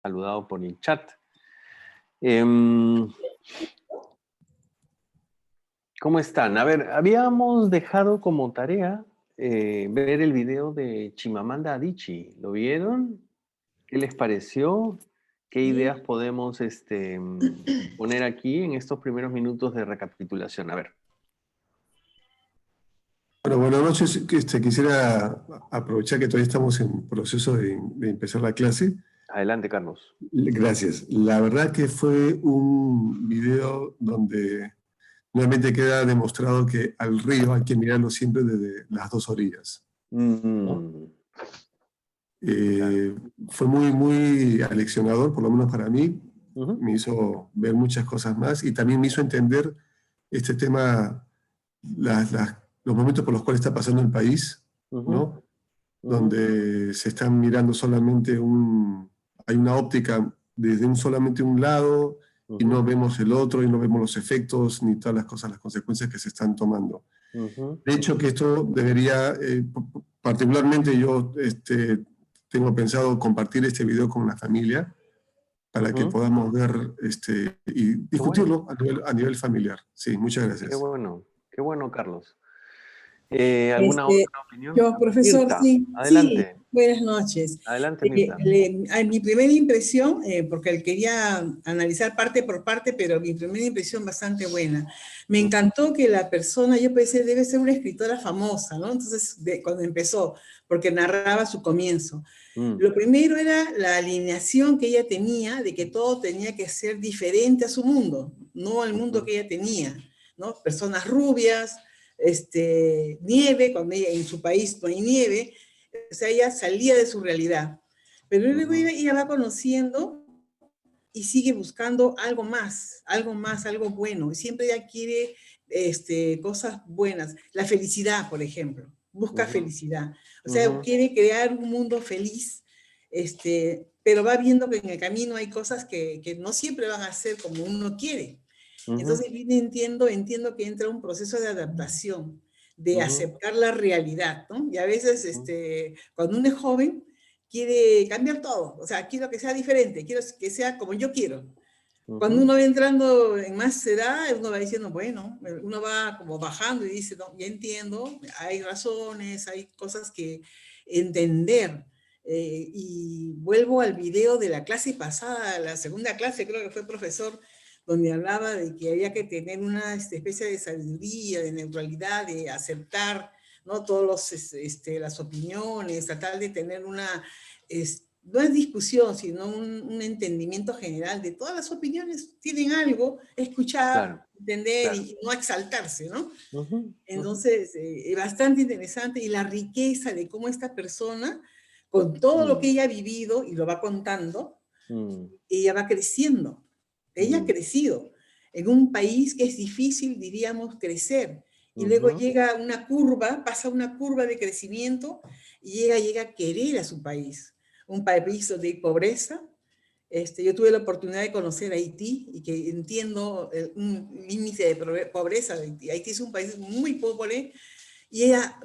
saludado por el chat. ¿Cómo están? A ver, habíamos dejado como tarea ver el video de Chimamanda Adichie. ¿Lo vieron? ¿Qué les pareció? ¿Qué ideas podemos poner aquí en estos primeros minutos de recapitulación? A ver. Bueno, buenas noches. Quisiera aprovechar que todavía estamos en proceso de empezar la clase. Adelante, Carlos. Gracias. La verdad que fue un video donde nuevamente queda demostrado que al río hay que mirarlo siempre desde las dos orillas, ¿no? Fue muy aleccionador, por lo menos para mí. Me hizo ver muchas cosas más y también me hizo entender este tema, los momentos por los cuales está pasando el país, ¿no? Donde se están mirando solamente hay una óptica desde solamente un lado y no vemos el otro y no vemos los efectos ni todas las cosas, las consecuencias que se están tomando. De hecho, que esto debería, particularmente yo tengo pensado compartir este video con la familia para que podamos ver y discutirlo a nivel familiar. Sí, muchas gracias. Qué bueno, Carlos. ¿Alguna otra opinión? Yo, profesor, Mirta, sí. adelante. Sí, buenas noches. Adelante, Mirta. Mi primera impresión, porque él quería analizar parte por parte, pero mi primera impresión bastante buena. Me encantó que la persona, yo pensé, debe ser una escritora famosa, ¿no? Entonces, cuando empezó, porque narraba su comienzo. Lo primero era la alineación que ella tenía de que todo tenía que ser diferente a su mundo, no al mundo que ella tenía, ¿no? Personas rubias, nieve, cuando ella, en su país no hay nieve, o sea, ella salía de su realidad. Pero luego ella va conociendo y sigue buscando algo más, algo bueno. Siempre ella quiere cosas buenas. La felicidad, por ejemplo. Busca felicidad. O sea, quiere crear un mundo feliz, pero va viendo que en el camino hay cosas que no siempre van a ser como uno quiere. Entonces entiendo que entra un proceso de adaptación, de aceptar la realidad, ¿no? Y a veces, cuando uno es joven, quiere cambiar todo, o sea, quiero que sea diferente, quiero que sea como yo quiero. Cuando uno va entrando en más edad, uno va diciendo, bueno, uno va como bajando y dice, no, ya entiendo, hay razones, hay cosas que entender. Y vuelvo al video de la clase pasada, la segunda clase, creo que fue profesor, donde hablaba de que había que tener una especie de sabiduría, de neutralidad, de aceptar, ¿no? Todas las opiniones, tratar de tener una, no es discusión, sino un entendimiento general de todas las opiniones, tienen algo, escuchar, entender y no exaltarse, ¿no? Entonces, bastante interesante, y la riqueza de cómo esta persona, con todo lo que ella ha vivido y lo va contando, ella va creciendo. Ella ha crecido en un país que es difícil, diríamos, crecer. Y luego llega una curva, pasa una curva de crecimiento y llega a querer a su país. Un país de pobreza. Yo tuve la oportunidad de conocer Haití y que entiendo un índice de pobreza de Haití. Haití es un país muy pobre y ella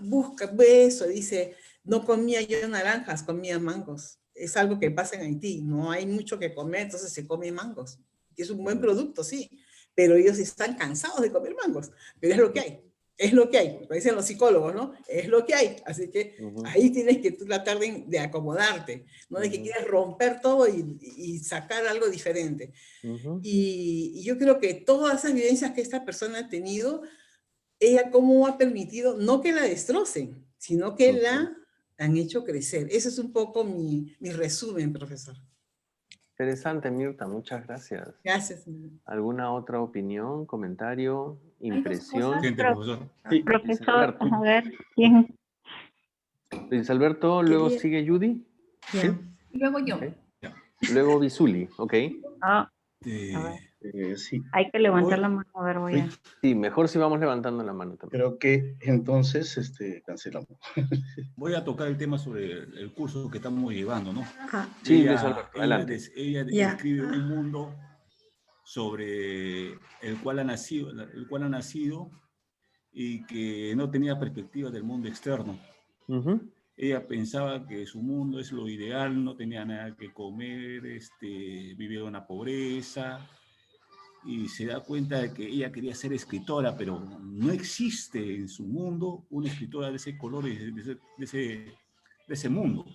ve eso, dice, no comía yo naranjas, comía mangos. Es algo que pasa en Haití, no hay mucho que comer, entonces se come mangos. Que es un buen producto, sí, pero ellos están cansados de comer mangos, pero es lo que hay, como dicen los psicólogos, ¿no? Es lo que hay, así que ahí tienes que tú tratar de acomodarte, no de que quieras romper todo y sacar algo diferente. Y yo creo que todas esas vivencias que esta persona ha tenido, ella cómo ha permitido, no que la destrocen, sino que la han hecho crecer. Ese es un poco mi resumen, profesor. Interesante, Mirta, muchas gracias. Gracias. ¿Alguna otra opinión, comentario, impresión? Profesor. Sí, Profesor, a ver, ¿quién? Luis Alberto, luego sigue Judy. ¿Sí? Luego yo. Okay. Luego Bizuli, ¿ok? A ver. Sí. Hay que levantar la mano, a ver, voy a... Sí, mejor si vamos levantando la mano también. Creo que entonces cancelamos. Voy a tocar el tema sobre el curso que estamos llevando, ¿no? Sí, Luis Alberto, adelante. Ella describe un mundo sobre el cual ha nacido y que no tenía perspectiva del mundo externo. Ella pensaba que su mundo es lo ideal, no tenía nada que comer, vivía en una pobreza, y se da cuenta de que ella quería ser escritora, pero no existe en su mundo una escritora de ese color y de ese mundo.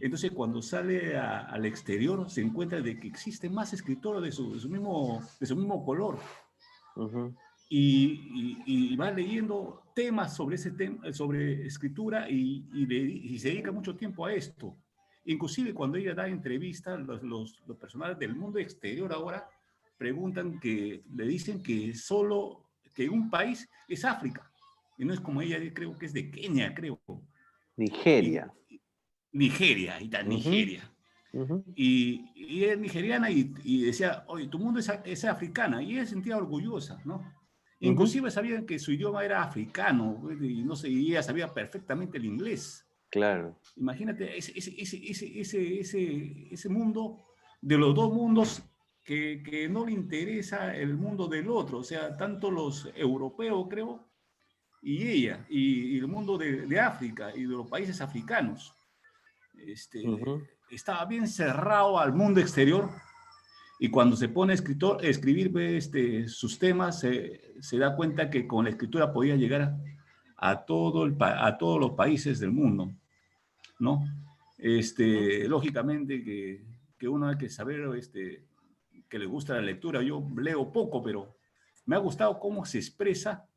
Entonces, cuando sale al exterior, se encuentra de que existen más escritores de su mismo color. Uh-huh. Y va leyendo temas sobre ese tema, sobre escritura, y se dedica mucho tiempo a esto. Inclusive cuando ella da entrevistas, los personajes del mundo exterior ahora preguntan, le dicen que un país es África, y no es como ella, creo que es de Kenia, creo. Nigeria. Nigeria, Nigeria. Uh-huh. Y es nigeriana y decía, oye, tu mundo es africana, y ella se sentía orgullosa, ¿no? Inclusive sabían que su idioma era africano, y no sé, y ella sabía perfectamente el inglés. Claro. Imagínate ese mundo, de los dos mundos, que no le interesa el mundo del otro, o sea, tanto los europeos, creo, y ella, y el mundo de África y de los países africanos. Estaba bien cerrado al mundo exterior, y cuando se pone a escribir sus temas, se da cuenta que con la escritura podía llegar a todos los países del mundo, ¿no? Lógicamente que uno hay que saber que le gusta la lectura. Yo leo poco, pero me ha gustado cómo se expresa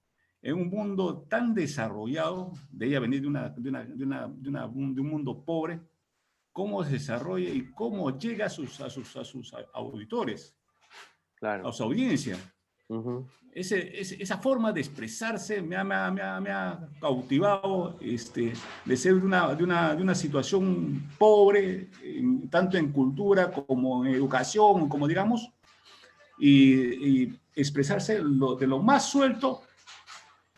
en un mundo tan desarrollado, de ella venir de un mundo pobre, cómo se desarrolla y cómo llega a sus auditores, claro, a su audiencia. Uh-huh. Esa forma de expresarse me ha cautivado, de ser de una situación pobre, tanto en cultura como en educación, como digamos, y expresarse de lo más suelto,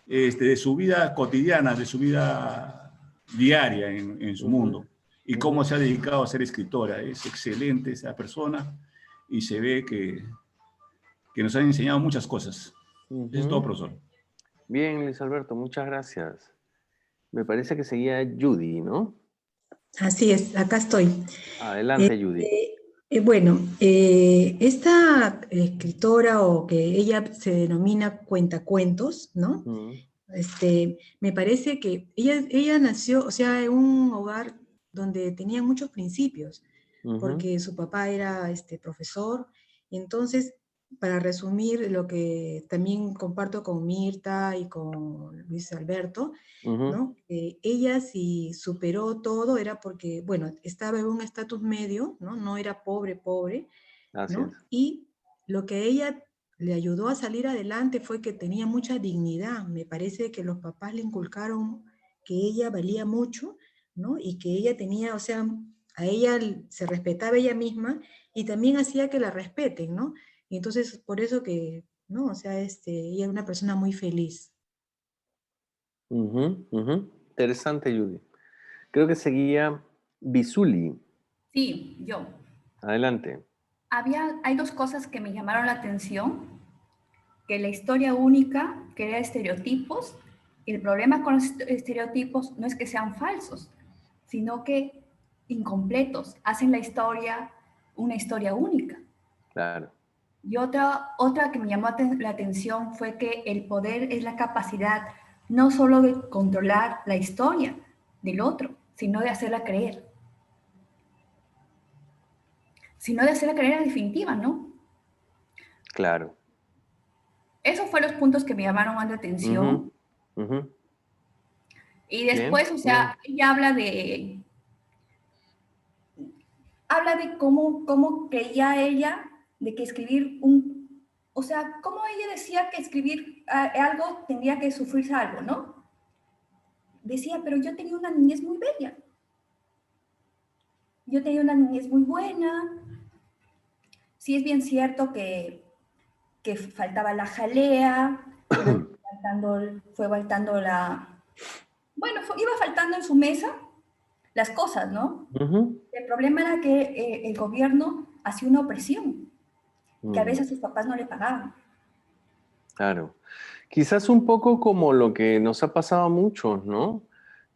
de su vida cotidiana, de su vida diaria en su mundo, y cómo se ha dedicado a ser escritora. Es excelente esa persona, y se ve que nos han enseñado muchas cosas. Eso es todo, profesor. Bien, Luis Alberto, muchas gracias. Me parece que seguía Judy, ¿no? Así es, acá estoy. Adelante, Judy. Bueno, esta escritora, o que ella se denomina cuentacuentos, ¿no? Me parece que ella nació, o sea, en un hogar donde tenía muchos principios, porque su papá era profesor, y entonces, para resumir lo que también comparto con Mirta y con Luis Alberto, ¿no? Ella, si superó todo, era porque, bueno, estaba en un estatus medio, ¿no? No era pobre, ¿no? Y lo que ella le ayudó a salir adelante fue que tenía mucha dignidad. Me parece que los papás le inculcaron que ella valía mucho, ¿no? Y que ella tenía, o sea, a ella se respetaba ella misma, y también hacía que la respeten, ¿no? Y entonces, por eso que, ¿no? O sea, ella era una persona muy feliz. Interesante, Judy. Creo que seguía Bisuli. Sí, yo. Adelante. Hay dos cosas que me llamaron la atención, que la historia única crea estereotipos, y el problema con los estereotipos no es que sean falsos, sino que incompletos, hacen la historia una historia única. Claro. Y otra que me llamó la atención fue que el poder es la capacidad no solo de controlar la historia del otro, sino de hacerla creer. Sino de hacerla creer en definitiva, ¿no? Claro. Esos fueron los puntos que me llamaron más la atención. Y después, o sea, ella habla de cómo creía ella de que escribir o sea, cómo ella decía que escribir algo tendría que sufrirse algo, ¿no? Decía, pero yo tenía una niñez muy bella. Yo tenía una niñez muy buena. Sí es bien cierto que faltaba la jalea, pero fue faltando bueno, iba faltando en su mesa las cosas, ¿no? El problema era que el gobierno hacía una opresión, que a veces sus papás no le pagaban. Claro. Quizás un poco como lo que nos ha pasado a muchos, ¿no?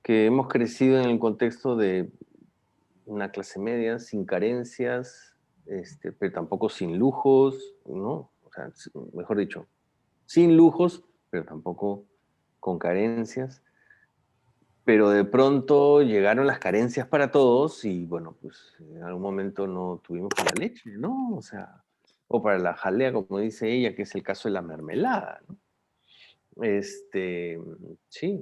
que hemos crecido en el contexto de una clase media, sin carencias, pero tampoco sin lujos, ¿no? O sea, mejor dicho, sin lujos, pero tampoco con carencias. Pero de pronto llegaron las carencias para todos y bueno, pues en algún momento no tuvimos para la leche, ¿no? O sea, o para la jalea, como dice ella, que es el caso de la mermelada, ¿no? Sí,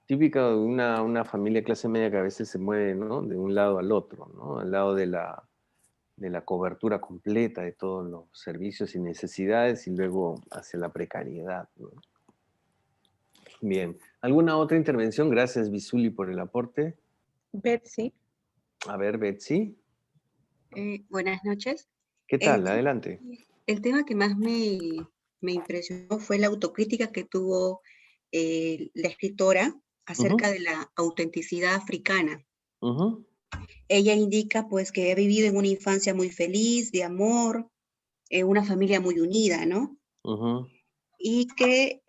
típica de una familia clase media que a veces se mueve, ¿no? De un lado al otro, ¿no? Al lado de la cobertura completa de todos los servicios y necesidades y luego hacia la precariedad, ¿no? Bien. ¿Alguna otra intervención? Gracias, Bisuli, por el aporte. Betsy. A ver, Betsy. Buenas noches. ¿Qué tal? Adelante. El tema que más me impresionó fue la autocrítica que tuvo la escritora acerca de la autenticidad africana. Ella indica pues que ha vivido en una infancia muy feliz, de amor, una familia muy unida, ¿no? Y que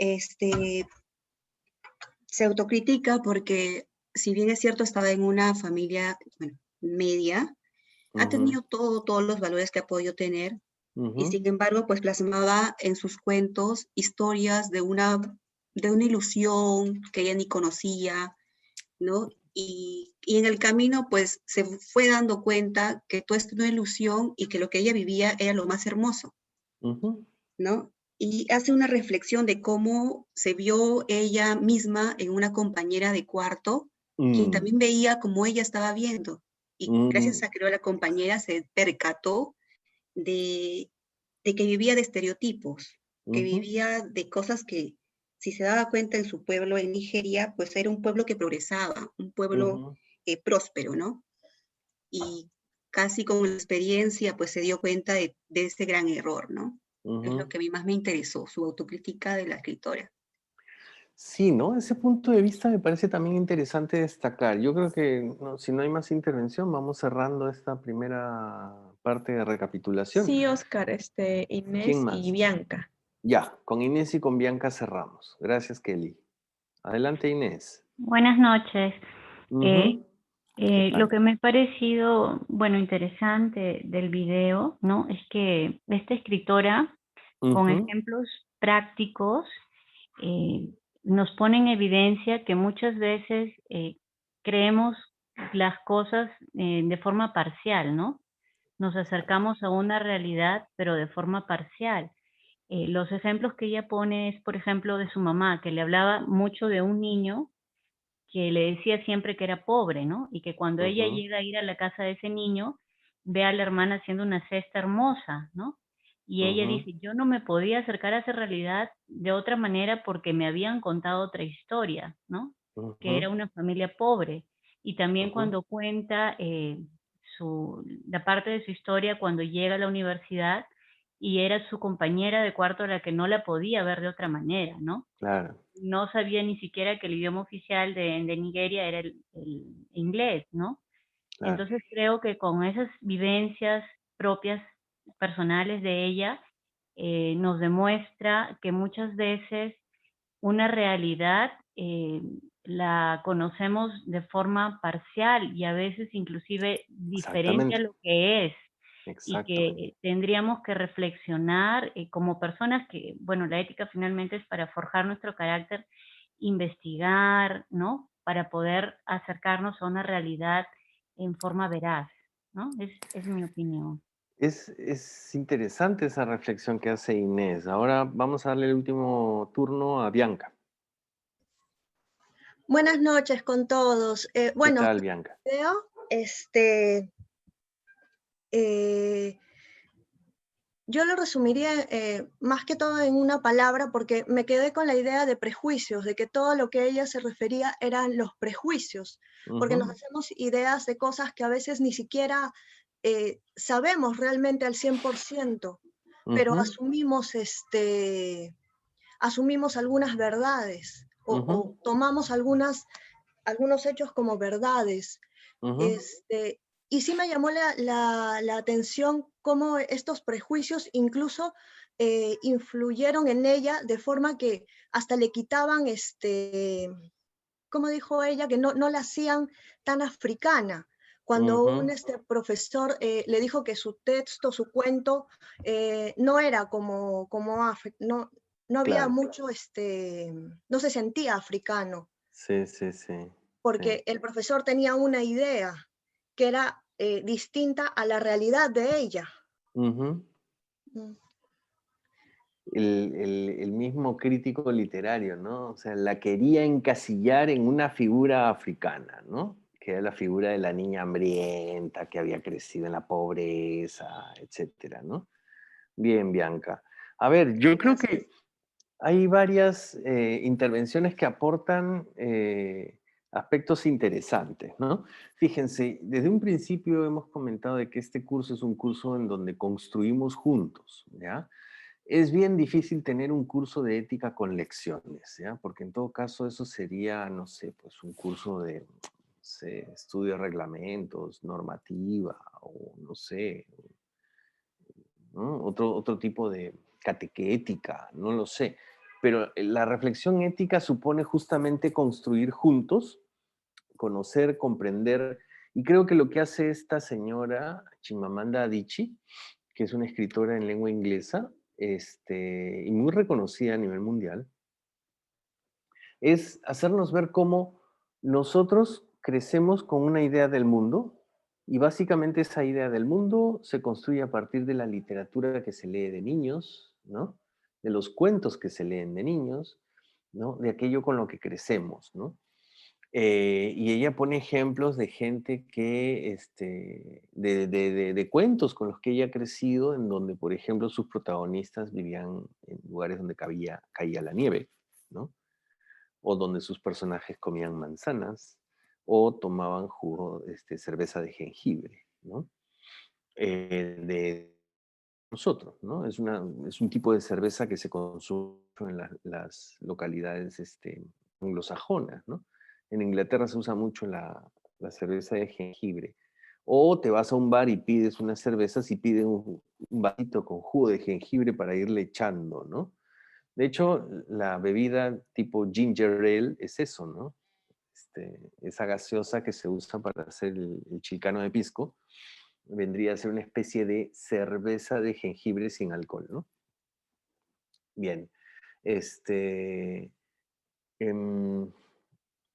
se autocritica porque, si bien es cierto, estaba en una familia, bueno, media, ha tenido todos los valores que ha podido tener, y sin embargo, pues plasmaba en sus cuentos historias de una ilusión que ella ni conocía, ¿no? Y en el camino, pues se fue dando cuenta que todo esto era una ilusión y que lo que ella vivía era lo más hermoso, ¿no? Y hace una reflexión de cómo se vio ella misma en una compañera de cuarto, quien también veía como ella estaba viendo. Y gracias a que la compañera se percató de que vivía de estereotipos, que vivía de cosas que, si se daba cuenta en su pueblo, en Nigeria, pues era un pueblo que progresaba, un pueblo próspero, ¿no? Y casi con la experiencia, pues se dio cuenta de ese gran error, ¿no? Es lo que a mí más me interesó, su autocrítica de la escritora. Sí, ¿no? Ese punto de vista me parece también interesante destacar. Yo creo que si no hay más intervención, vamos cerrando esta primera parte de recapitulación. Sí, Oscar, Inés y Bianca. Ya, con Inés y con Bianca cerramos. Gracias, Kelly. Adelante, Inés. Buenas noches. Lo que me ha parecido, bueno, interesante del video, ¿no? Es que esta escritora, con ejemplos prácticos, nos pone en evidencia que muchas veces creemos las cosas de forma parcial, ¿no? Nos acercamos a una realidad, pero de forma parcial. Los ejemplos que ella pone es, por ejemplo, de su mamá, que le hablaba mucho de un niño que le decía siempre que era pobre, ¿no? Y que cuando ella llega a ir a la casa de ese niño, ve a la hermana haciendo una cesta hermosa, ¿no? Y ella dice, yo no me podía acercar a esa realidad de otra manera porque me habían contado otra historia, ¿no? Que era una familia pobre. Y también cuando cuenta la parte de su historia cuando llega a la universidad y era su compañera de cuarto la que no la podía ver de otra manera, ¿no? Claro. No sabía ni siquiera que el idioma oficial de Nigeria era el inglés, ¿no? Claro. Entonces creo que con esas vivencias propias, personales de ella, nos demuestra que muchas veces una realidad la conocemos de forma parcial y a veces inclusive diferente a lo que es. Y que tendríamos que reflexionar como personas que, bueno, la ética finalmente es para forjar nuestro carácter, investigar, ¿no? Para poder acercarnos a una realidad en forma veraz, ¿no? Es mi opinión. Es interesante esa reflexión que hace Inés. Ahora vamos a darle el último turno a Bianca. Buenas noches con todos. Bueno, ¿qué tal, Bianca? Yo lo resumiría más que todo en una palabra porque me quedé con la idea de prejuicios, de que todo lo que ella se refería eran los prejuicios, porque nos hacemos ideas de cosas que a veces ni siquiera sabemos realmente al 100%, pero asumimos algunas verdades o tomamos algunos hechos como verdades. Y sí me llamó la atención cómo estos prejuicios incluso influyeron en ella de forma que hasta le quitaban como dijo ella, que no la hacían tan africana. Cuando un profesor le dijo que su texto, su cuento, no era como no había Claro. mucho, no se sentía africano. Sí, sí, sí. Porque sí. el profesor tenía una idea que era distinta a la realidad de ella. Uh-huh. El mismo crítico literario, ¿no? O sea, la quería encasillar en una figura africana, ¿no? Que era la figura de la niña hambrienta, que había crecido en la pobreza, etcétera, ¿no? Bien, Bianca. A ver, yo creo que hay varias intervenciones que aportan aspectos interesantes, ¿no? Fíjense, desde un principio hemos comentado de que este curso es un curso en donde construimos juntos, ¿ya? Es bien difícil tener un curso de ética con lecciones, ¿ya? Porque en todo caso eso sería, no sé, pues un curso de, no sé, estudio de reglamentos, normativa, o no sé, ¿no? Otro tipo de catequética, no lo sé. Pero la reflexión ética supone justamente construir juntos, conocer, comprender, y creo que lo que hace esta señora, Chimamanda Adichie, que es una escritora en lengua inglesa, y muy reconocida a nivel mundial, es hacernos ver cómo nosotros crecemos con una idea del mundo y básicamente esa idea del mundo se construye a partir de la literatura que se lee de niños, ¿no? De los cuentos que se leen de niños, ¿no? De aquello con lo que crecemos, ¿no? Y ella pone ejemplos de gente que, de cuentos con los que ella ha crecido, en donde, por ejemplo, sus protagonistas vivían en lugares donde caía la nieve, ¿no? O donde sus personajes comían manzanas, o tomaban jugo, cerveza de jengibre, ¿no? De nosotros, ¿no? Es un tipo de cerveza que se consume en las localidades anglosajonas, ¿no? En Inglaterra se usa mucho la cerveza de jengibre. O te vas a un bar y pides unas cervezas y piden un vasito con jugo de jengibre para irle echando, ¿no? De hecho, la bebida tipo ginger ale es eso, ¿no? Esa gaseosa que se usa para hacer el chilcano de pisco, vendría a ser una especie de cerveza de jengibre sin alcohol, ¿no? Bien.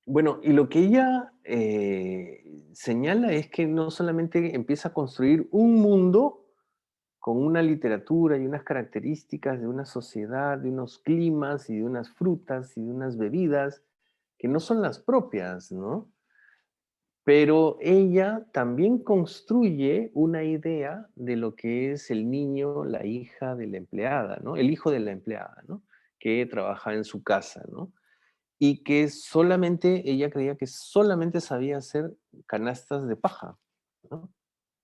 Bueno, y lo que ella señala es que no solamente empieza a construir un mundo con una literatura y unas características de una sociedad, de unos climas y de unas frutas y de unas bebidas que no son las propias, ¿no? Pero ella también construye una idea de lo que es el niño, la hija de la empleada, ¿no? El hijo de la empleada, ¿no? Que trabaja en su casa, ¿no? Y que solamente, ella creía que solamente sabía hacer canastas de paja, ¿no?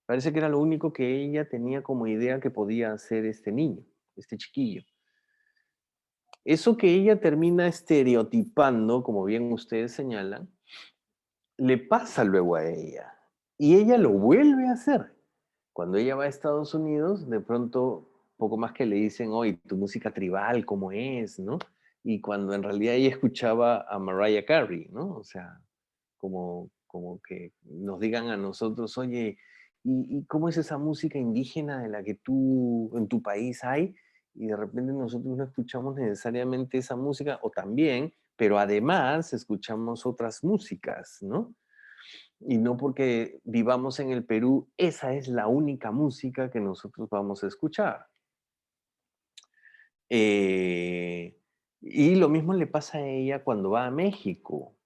Parece que era lo único que ella tenía como idea que podía hacer este niño, este chiquillo. Eso que ella termina estereotipando, como bien ustedes señalan, le pasa luego a ella. Y ella lo vuelve a hacer. Cuando ella va a Estados Unidos, de pronto, poco más que le dicen, oye, tu música tribal, ¿cómo es? ¿No? Y cuando en realidad ella escuchaba a Mariah Carey, ¿no? O sea, como que nos digan a nosotros, oye, ¿y cómo es esa música indígena de la que tú en tu país hay? Y de repente nosotros no escuchamos necesariamente esa música, o también, pero además escuchamos otras músicas, ¿no? Y no porque vivamos en el Perú, esa es la única música que nosotros vamos a escuchar. Y lo mismo le pasa a ella cuando va a México.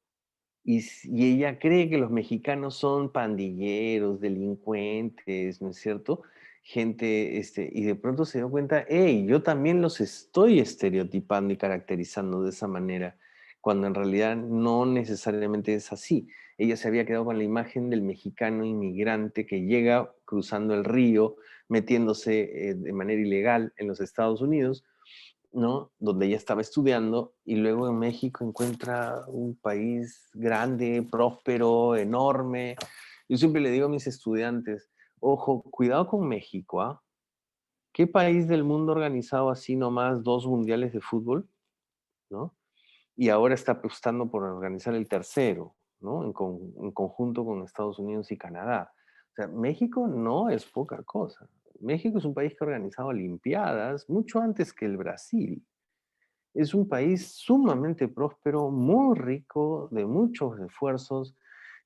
Y ella cree que los mexicanos son pandilleros, delincuentes, ¿no es cierto? Gente, y de pronto se dio cuenta, hey, yo también los estoy estereotipando y caracterizando de esa manera, cuando en realidad no necesariamente es así. Ella se había quedado con la imagen del mexicano inmigrante que llega cruzando el río, metiéndose de manera ilegal en los Estados Unidos, ¿no? Donde ella estaba estudiando, y luego en México encuentra un país grande, próspero, enorme. Yo siempre le digo a mis estudiantes, ojo, cuidado con México, ¿ah? ¿Qué país del mundo ha organizado así nomás 2 mundiales de fútbol? ¿No? y ahora está apostando por organizar el tercero, ¿no? En conjunto con Estados Unidos y Canadá. O sea, México no es poca cosa. México es un país que ha organizado olimpiadas mucho antes que el Brasil. Es un país sumamente próspero, muy rico, de muchos esfuerzos.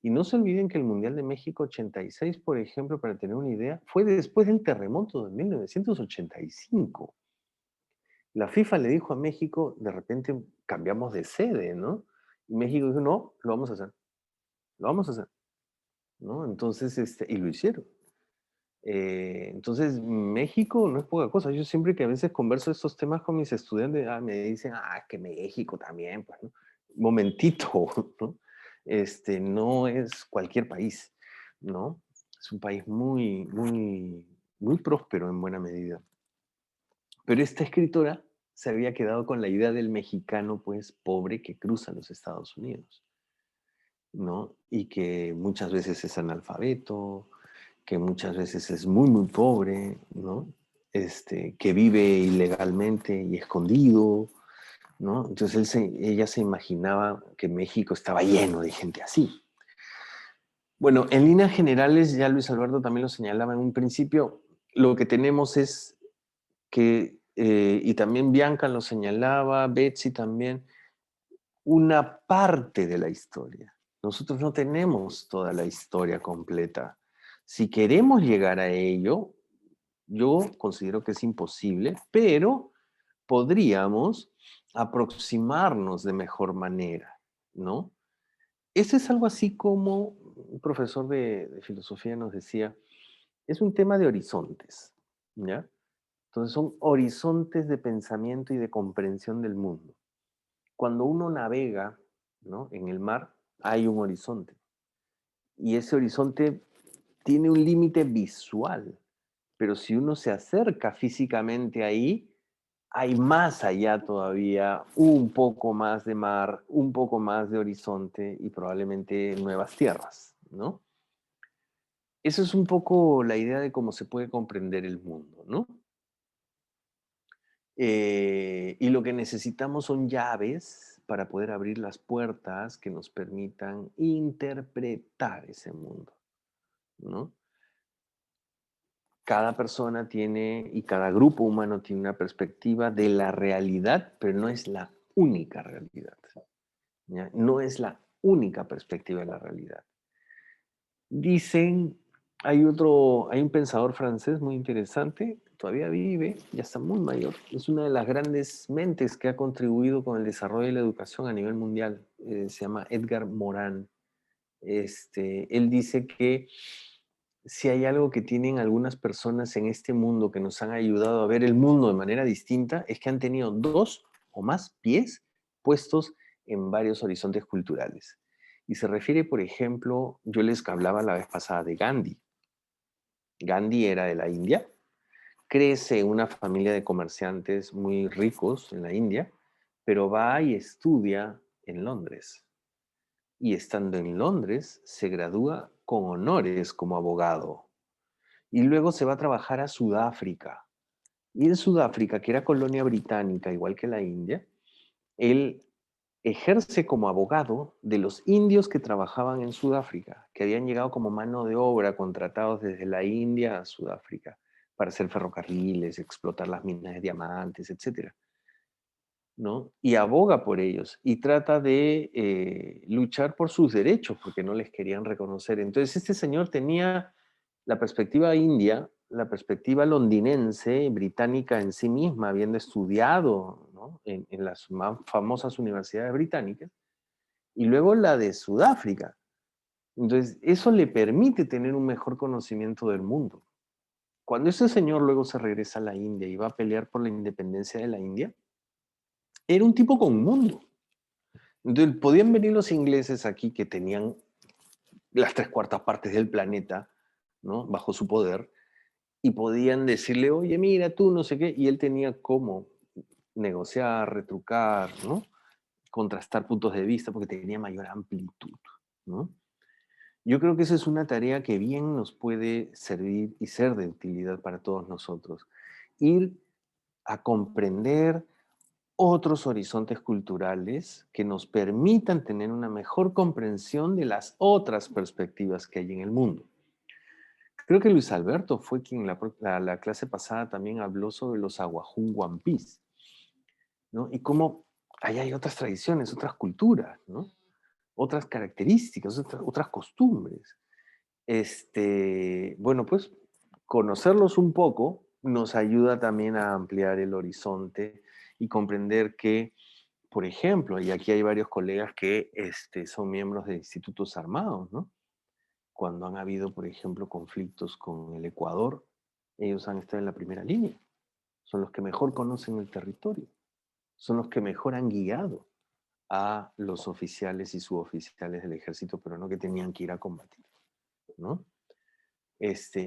Y no se olviden que el Mundial de México 86, por ejemplo, para tener una idea, fue después del terremoto de 1985. La FIFA le dijo a México, de repente cambiamos de sede, ¿no? Y México dijo, no, lo vamos a hacer. Lo vamos a hacer. ¿No? Entonces, y lo hicieron. Entonces, México no es poca cosa. Yo siempre que a veces converso estos temas con mis estudiantes, me dicen, que México también, pues, ¿no? Momentito, ¿no? No es cualquier país, ¿no? Es un país muy, muy, muy próspero en buena medida. Pero esta escritora se había quedado con la idea del mexicano, pues, pobre que cruza los Estados Unidos, ¿no? Y que muchas veces es analfabeto, que muchas veces es muy, muy pobre, ¿no? Que vive ilegalmente y escondido, ¿no? Entonces ella se imaginaba que México estaba lleno de gente así. Bueno, en líneas generales, ya Luis Alberto también lo señalaba en un principio, lo que tenemos es que, y también Bianca lo señalaba, Betsy también, una parte de la historia. Nosotros no tenemos toda la historia completa. Si queremos llegar a ello, yo considero que es imposible, pero podríamos aproximarnos de mejor manera, ¿no? Eso es algo así como un profesor de filosofía nos decía, es un tema de horizontes, ¿ya? Entonces son horizontes de pensamiento y de comprensión del mundo. Cuando uno navega, ¿no?, en el mar, hay un horizonte. Y ese horizonte tiene un límite visual. Pero si uno se acerca físicamente ahí, hay más allá todavía, un poco más de mar, un poco más de horizonte y probablemente nuevas tierras, ¿no? Eso es un poco la idea de cómo se puede comprender el mundo, ¿no? Y lo que necesitamos son llaves para poder abrir las puertas que nos permitan interpretar ese mundo, ¿no? Cada persona tiene y cada grupo humano tiene una perspectiva de la realidad, pero no es la única realidad, ¿ya? No es la única perspectiva de la realidad. Dicen, hay un pensador francés muy interesante, todavía vive, ya está muy mayor, es una de las grandes mentes que ha contribuido con el desarrollo de la educación a nivel mundial, se llama Edgar Morin. Él dice que si hay algo que tienen algunas personas en este mundo que nos han ayudado a ver el mundo de manera distinta, es que han tenido 2 o más pies puestos en varios horizontes culturales. Y se refiere, por ejemplo, yo les hablaba la vez pasada de Gandhi. Gandhi era de la India, crece en una familia de comerciantes muy ricos en la India, pero va y estudia en Londres. Y estando en Londres, se gradúa con honores como abogado. Y luego se va a trabajar a Sudáfrica. Y en Sudáfrica, que era colonia británica, igual que la India, él ejerce como abogado de los indios que trabajaban en Sudáfrica, que habían llegado como mano de obra contratados desde la India a Sudáfrica para hacer ferrocarriles, explotar las minas de diamantes, etc., ¿no? Y aboga por ellos y trata de luchar por sus derechos porque no les querían reconocer. Entonces este señor tenía la perspectiva india, la perspectiva londinense, británica en sí misma, habiendo estudiado, ¿no?, en las más famosas universidades británicas, y luego la de Sudáfrica. Entonces eso le permite tener un mejor conocimiento del mundo. Cuando ese señor luego se regresa a la India y va a pelear por la independencia de la India, era un tipo con un mundo. Entonces, podían venir los ingleses aquí que tenían las 3/4 partes del planeta, ¿no?, bajo su poder, y podían decirle, oye, mira, tú no sé qué, y él tenía cómo negociar, retrucar, ¿no?, contrastar puntos de vista porque tenía mayor amplitud, ¿no? Yo creo que esa es una tarea que bien nos puede servir y ser de utilidad para todos nosotros. Ir a comprender otros horizontes culturales que nos permitan tener una mejor comprensión de las otras perspectivas que hay en el mundo. Creo que Luis Alberto fue quien la clase pasada también habló sobre los Aguajún Wampis, ¿no? Y cómo ahí hay otras tradiciones, otras culturas, ¿no? Otras características, otras costumbres. Bueno, pues conocerlos un poco nos ayuda también a ampliar el horizonte y comprender que, por ejemplo, y aquí hay varios colegas que son miembros de institutos armados, ¿no? Cuando han habido, por ejemplo, conflictos con el Ecuador, ellos han estado en la primera línea. Son los que mejor conocen el territorio. Son los que mejor han guiado a los oficiales y suboficiales del ejército peruano que tenían que ir a combatir, ¿no?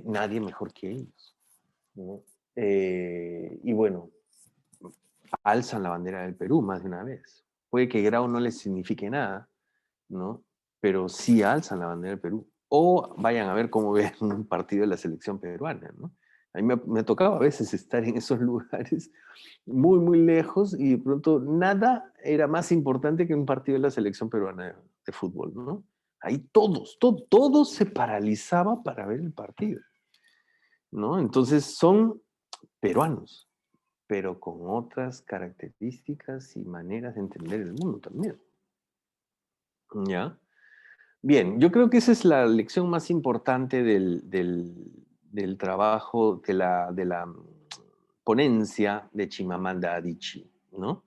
Nadie mejor que ellos, ¿no? Y bueno, alzan la bandera del Perú más de una vez. Puede que Grau no les signifique nada, ¿no? Pero sí alzan la bandera del Perú. O vayan a ver cómo ven un partido de la selección peruana, ¿no? A mí me tocaba a veces estar en esos lugares muy, muy lejos y de pronto nada era más importante que un partido de la selección peruana de fútbol, ¿no? Ahí todo se paralizaba para ver el partido, ¿no? Entonces son peruanos, pero con otras características y maneras de entender el mundo también. ¿Ya? Bien, yo creo que esa es la lección más importante del trabajo, de la ponencia de Chimamanda Adichie, ¿no?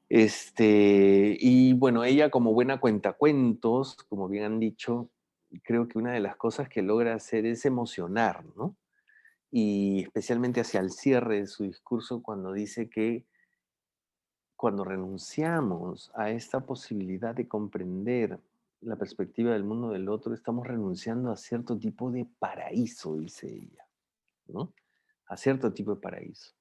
Y bueno, ella como buena cuentacuentos, como bien han dicho, creo que una de las cosas que logra hacer es emocionar, ¿no? Y especialmente hacia el cierre de su discurso cuando dice que cuando renunciamos a esta posibilidad de comprender la perspectiva del mundo del otro, estamos renunciando a cierto tipo de paraíso, dice ella, ¿no? A cierto tipo de paraíso.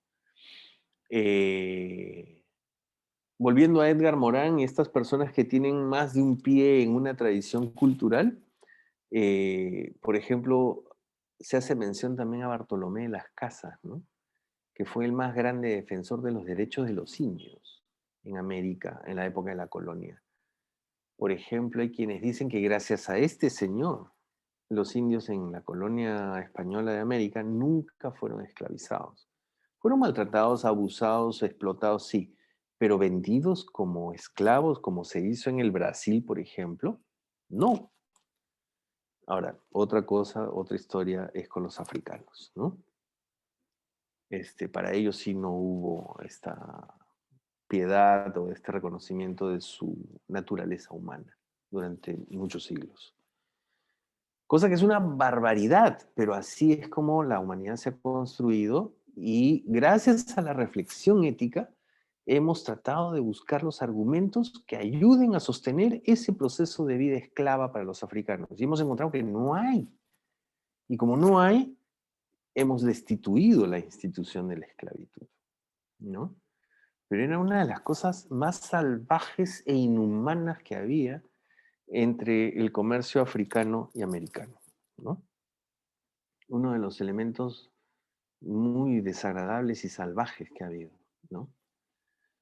Volviendo a Edgar Morán y estas personas que tienen más de un pie en una tradición cultural, por ejemplo, se hace mención también a Bartolomé de las Casas, ¿no? Que fue el más grande defensor de los derechos de los indios en América en la época de la colonia. Por ejemplo, hay quienes dicen que gracias a este señor, los indios en la colonia española de América nunca fueron esclavizados. Fueron maltratados, abusados, explotados, sí, pero vendidos como esclavos, como se hizo en el Brasil, por ejemplo, no. Ahora, otra cosa, otra historia es con los africanos, ¿no? Para ellos sí no hubo esta piedad o este reconocimiento de su naturaleza humana durante muchos siglos. Cosa que es una barbaridad, pero así es como la humanidad se ha construido y gracias a la reflexión ética hemos tratado de buscar los argumentos que ayuden a sostener ese proceso de vida esclava para los africanos. Y hemos encontrado que no hay. Y como no hay, hemos destituido la institución de la esclavitud, ¿no? Pero era una de las cosas más salvajes e inhumanas que había entre el comercio africano y americano, ¿no? Uno de los elementos muy desagradables y salvajes que ha habido, ¿no?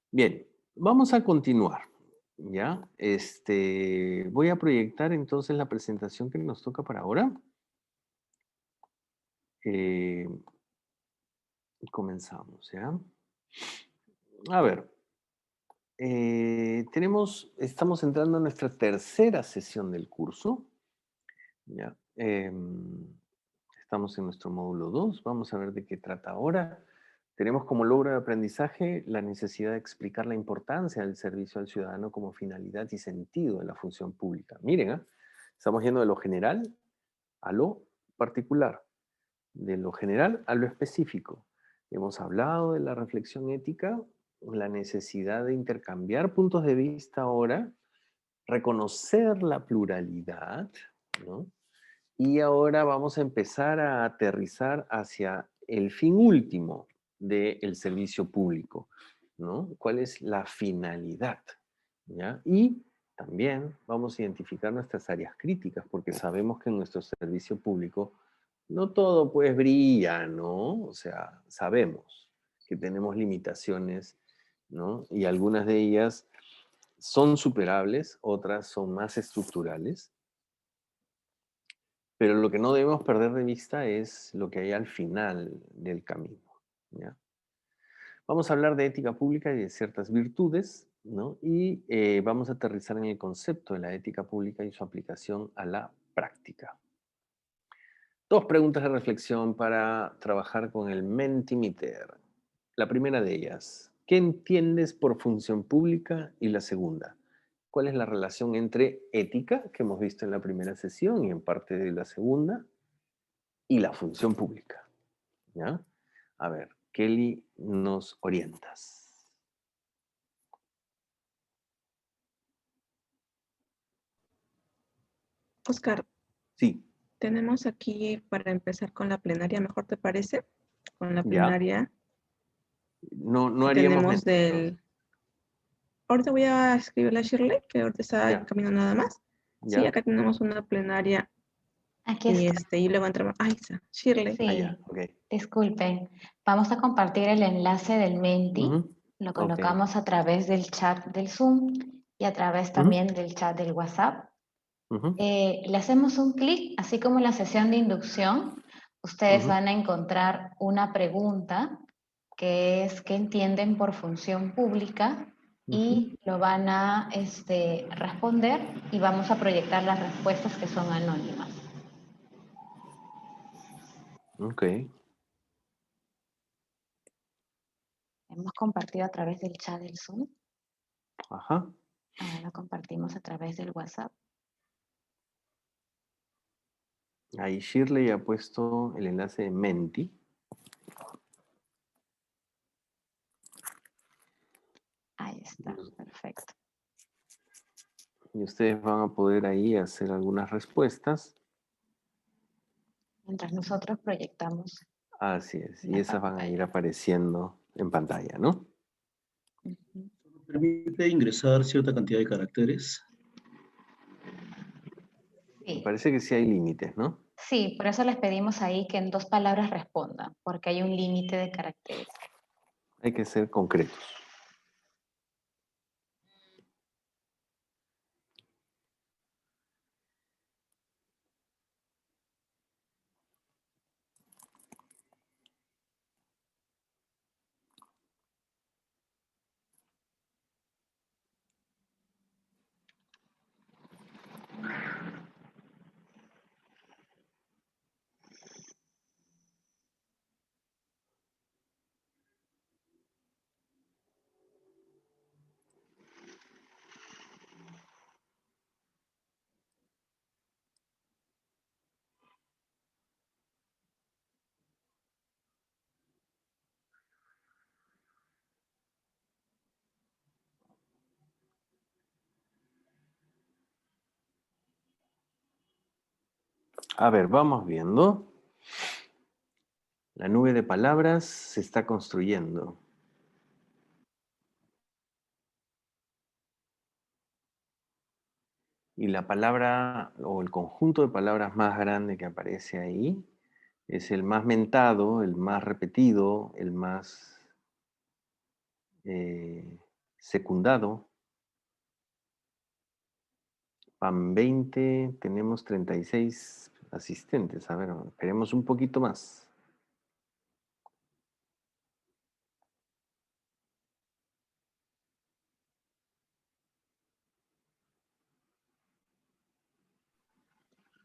Bien, vamos a continuar, ¿ya? Voy a proyectar entonces la presentación que nos toca para ahora. Comenzamos, ¿ya? A ver, estamos entrando en nuestra tercera sesión del curso, ¿ya? Estamos en nuestro módulo 2, vamos a ver de qué trata ahora. Tenemos como logro de aprendizaje la necesidad de explicar la importancia del servicio al ciudadano como finalidad y sentido de la función pública. Miren, estamos yendo de lo general a lo particular, de lo general a lo específico. Hemos hablado de la reflexión ética, la necesidad de intercambiar puntos de vista ahora, reconocer la pluralidad, ¿no? Y ahora vamos a empezar a aterrizar hacia el fin último del servicio público, ¿no? ¿Cuál es la finalidad? ¿Ya? Y también vamos a identificar nuestras áreas críticas, porque sabemos que en nuestro servicio público no todo pues brilla, ¿no? O sea, sabemos que tenemos limitaciones ¿no? Y algunas de ellas son superables, otras son más estructurales. Pero lo que no debemos perder de vista es lo que hay al final del camino, ¿ya? Vamos a hablar de ética pública y de ciertas virtudes, ¿no? Y vamos a aterrizar en el concepto de la ética pública y su aplicación a la práctica. 2 preguntas de reflexión para trabajar con el Mentimeter. La primera de ellas, ¿qué entiendes por función pública? Y la segunda, ¿cuál es la relación entre ética, que hemos visto en la primera sesión y en parte de la segunda, y la función pública? ¿Ya? A ver, Kelly, nos orientas. Oscar, Sí, tenemos aquí para empezar con la plenaria, ¿mejor te parece? Con la ya. plenaria No que haríamos tenemos del... Ahorita voy a escribirle a Shirley, que ahorita está en camino nada más. Sí, Ya. acá tenemos una plenaria. Aquí y, está. y luego entramos... Ahí está, Shirley. Sí, disculpen. Vamos a compartir el enlace del Menti. Lo colocamos a través del chat del Zoom y a través también del chat del WhatsApp. Le hacemos un clic, así como en la sesión de inducción, ustedes van a encontrar una pregunta que es ¿qué entienden por función pública? Y lo van a responder y vamos a proyectar las respuestas que son anónimas. Ok. Hemos compartido a través del chat del Zoom. Ajá. Ahora lo compartimos a través del WhatsApp. Ahí Shirley ha puesto el enlace de Menti. Ahí está, perfecto. Y ustedes van a poder ahí hacer algunas respuestas. Mientras nosotros proyectamos. Así es. Y esas van a ir apareciendo en pantalla, ¿no? ¿Permite ingresar cierta cantidad de caracteres? Sí. Me parece que sí hay límites, ¿no? Sí, por eso les pedimos ahí que en 2 palabras respondan, porque hay un límite de caracteres. Hay que ser concretos. A ver, vamos viendo. La nube de palabras se está construyendo. Y la palabra o el conjunto de palabras más grande que aparece ahí es el más mentado, el más repetido, el más secundado. Van 20, tenemos 36 asistentes. A ver, esperemos un poquito más.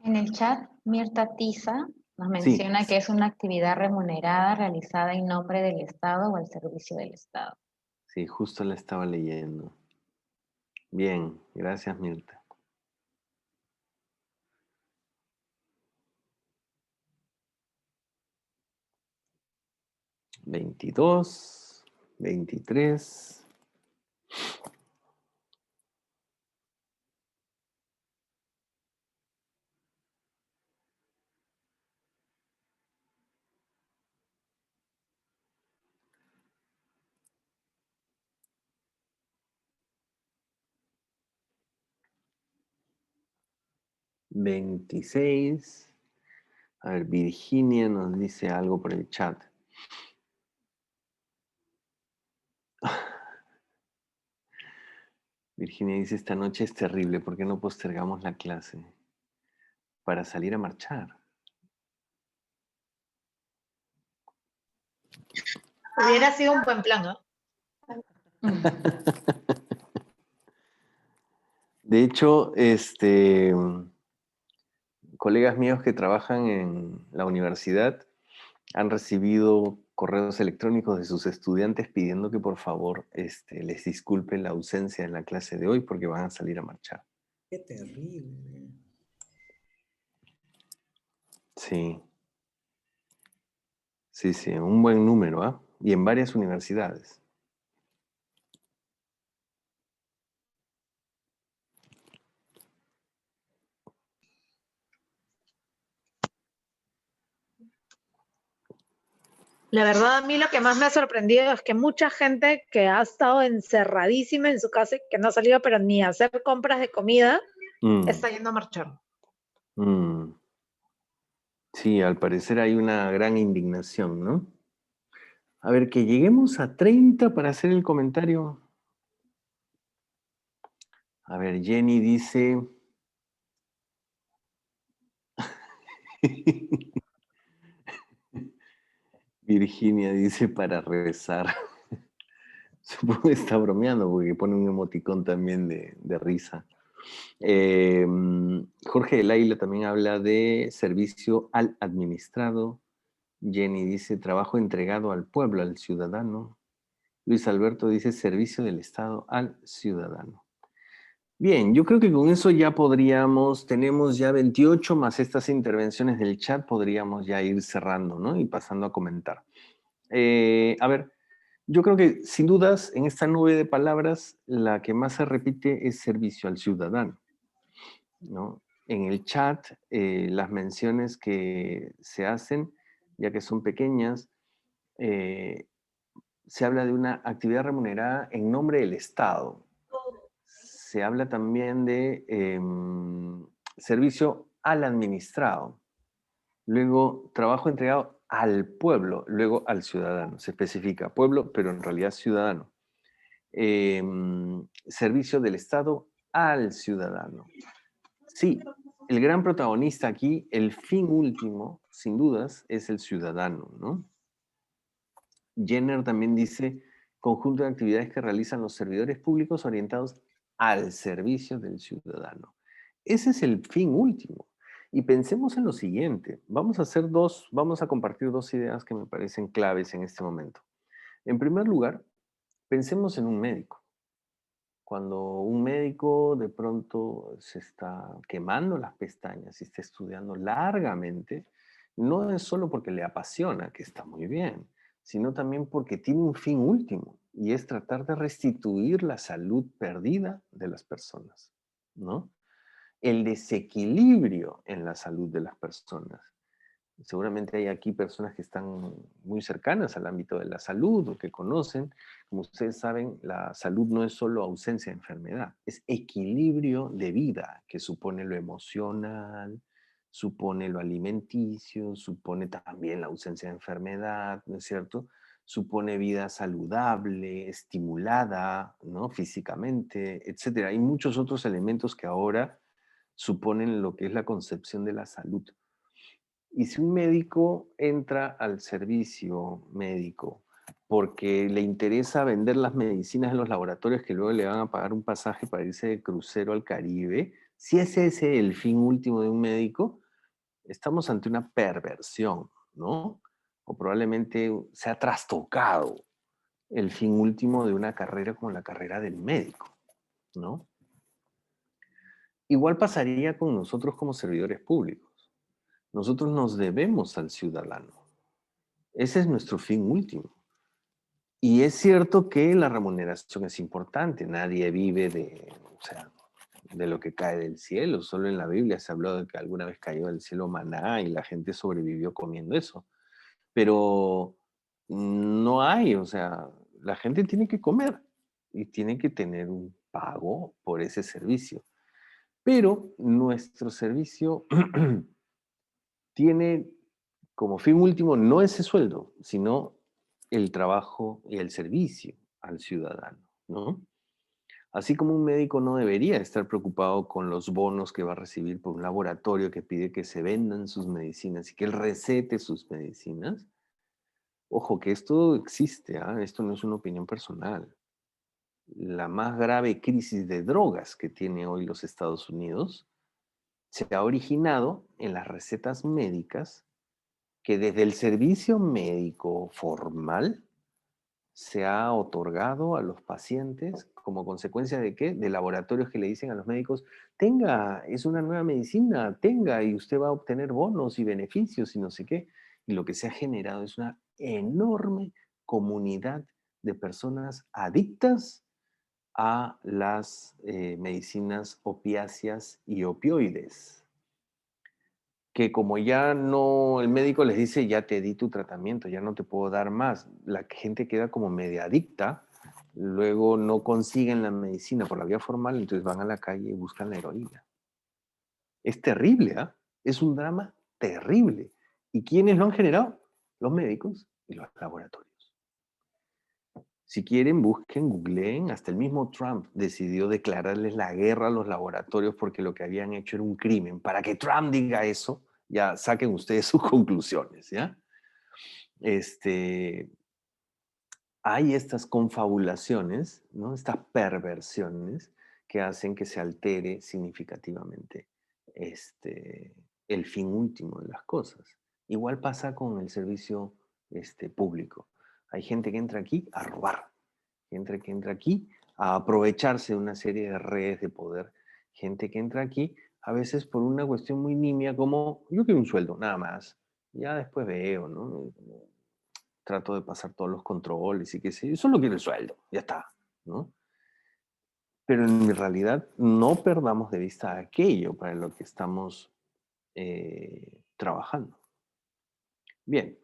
En el chat, Mirta Tiza nos menciona que es una actividad remunerada realizada en nombre del Estado o al servicio del Estado. Sí, justo la estaba leyendo. Bien, gracias Mirta. $22, $23. $26. A ver, Virginia nos dice algo por el chat. Virginia dice, esta noche es terrible, ¿por qué no postergamos la clase? Para salir a marchar. Hubiera sido un buen plan, ¿no? De hecho, colegas míos que trabajan en la universidad han recibido correos electrónicos de sus estudiantes pidiendo que por favor les disculpen la ausencia en la clase de hoy porque van a salir a marchar. Qué terrible. Sí. Sí, sí, un buen número, ¿ah? Y en varias universidades. La verdad, a mí lo que más me ha sorprendido es que mucha gente que ha estado encerradísima en su casa y que no ha salido pero ni a hacer compras de comida, está yendo a marchar. Sí, al parecer hay una gran indignación, ¿no? A ver, que lleguemos a 30 para hacer el comentario. A ver, Jenny dice... Virginia dice para rezar. Supongo que está bromeando porque pone un emoticón también de risa. Jorge de Laila también habla de servicio al administrado. Jenny dice trabajo entregado al pueblo, al ciudadano. Luis Alberto dice servicio del Estado al ciudadano. Bien, yo creo que con eso ya tenemos ya 28 más estas intervenciones del chat, podríamos ya ir cerrando, ¿no? Y pasando a comentar. A ver, yo creo que sin dudas en esta nube de palabras la que más se repite es servicio al ciudadano, ¿no? En el chat las menciones que se hacen, ya que son pequeñas, se habla de una actividad remunerada en nombre del Estado. Se habla también de servicio al administrado. Luego, trabajo entregado al pueblo, luego al ciudadano. Se especifica pueblo, pero en realidad ciudadano. Servicio del Estado al ciudadano. Sí, el gran protagonista aquí, el fin último, sin dudas, es el ciudadano, ¿no? Jenner también dice, conjunto de actividades que realizan los servidores públicos orientados al servicio del ciudadano. Ese es el fin último. Y pensemos en lo siguiente. Vamos a compartir dos ideas que me parecen claves en este momento. En primer lugar, pensemos en un médico. Cuando un médico de pronto se está quemando las pestañas y está estudiando largamente, no es solo porque le apasiona, que está muy bien, sino también porque tiene un fin último y es tratar de restituir la salud perdida de las personas, ¿no? El desequilibrio en la salud de las personas. Seguramente hay aquí personas que están muy cercanas al ámbito de la salud o que conocen. Como ustedes saben, la salud no es solo ausencia de enfermedad, es equilibrio de vida que supone lo emocional, supone lo alimenticio, supone también la ausencia de enfermedad, ¿no es cierto? Supone vida saludable, estimulada, ¿no? Físicamente, etc. Hay muchos otros elementos que ahora suponen lo que es la concepción de la salud. Y si un médico entra al servicio médico porque le interesa vender las medicinas en los laboratorios que luego le van a pagar un pasaje para irse de crucero al Caribe, si es ese el fin último de un médico, estamos ante una perversión, ¿no? O probablemente se ha trastocado el fin último de una carrera como la carrera del médico, ¿no? Igual pasaría con nosotros como servidores públicos. Nosotros nos debemos al ciudadano. Ese es nuestro fin último. Y es cierto que la remuneración es importante. Nadie vive de lo que cae del cielo. Solo en la Biblia se habló de que alguna vez cayó del cielo maná y la gente sobrevivió comiendo eso. Pero no hay, la gente tiene que comer y tiene que tener un pago por ese servicio. Pero nuestro servicio tiene como fin último no ese sueldo, sino el trabajo y el servicio al ciudadano, ¿no? Así como un médico no debería estar preocupado con los bonos que va a recibir por un laboratorio que pide que se vendan sus medicinas y que él recete sus medicinas. Ojo, que esto existe, ¿ah? Esto no es una opinión personal. La más grave crisis de drogas que tiene hoy los Estados Unidos se ha originado en las recetas médicas que desde el servicio médico formal se ha otorgado a los pacientes como consecuencia de ¿qué? De laboratorios que le dicen a los médicos, tenga, es una nueva medicina, tenga, y usted va a obtener bonos y beneficios y no sé qué. Y lo que se ha generado es una enorme comunidad de personas adictas a las medicinas opiáceas y opioides, que como ya no, el médico les dice, ya te di tu tratamiento, ya no te puedo dar más, la gente queda como media adicta, luego no consiguen la medicina por la vía formal, entonces van a la calle y buscan la heroína. Es terrible, ¿ah? Es un drama terrible. ¿Y quiénes lo han generado? Los médicos y los laboratorios. Si quieren, busquen, googleen, hasta el mismo Trump decidió declararles la guerra a los laboratorios porque lo que habían hecho era un crimen. Para que Trump diga eso, ya saquen ustedes sus conclusiones, ¿ya? Hay estas confabulaciones, ¿no? Estas perversiones que hacen que se altere significativamente el fin último de las cosas. Igual pasa con el servicio público. Hay gente que entra aquí a robar, gente que entra aquí a aprovecharse de una serie de redes de poder, gente que entra aquí a veces por una cuestión muy nimia como yo quiero un sueldo, nada más, ya después veo, ¿no? Trato de pasar todos los controles y qué sé yo, solo quiero el sueldo, ya está, ¿no? Pero en realidad no perdamos de vista aquello para lo que estamos trabajando. Bien,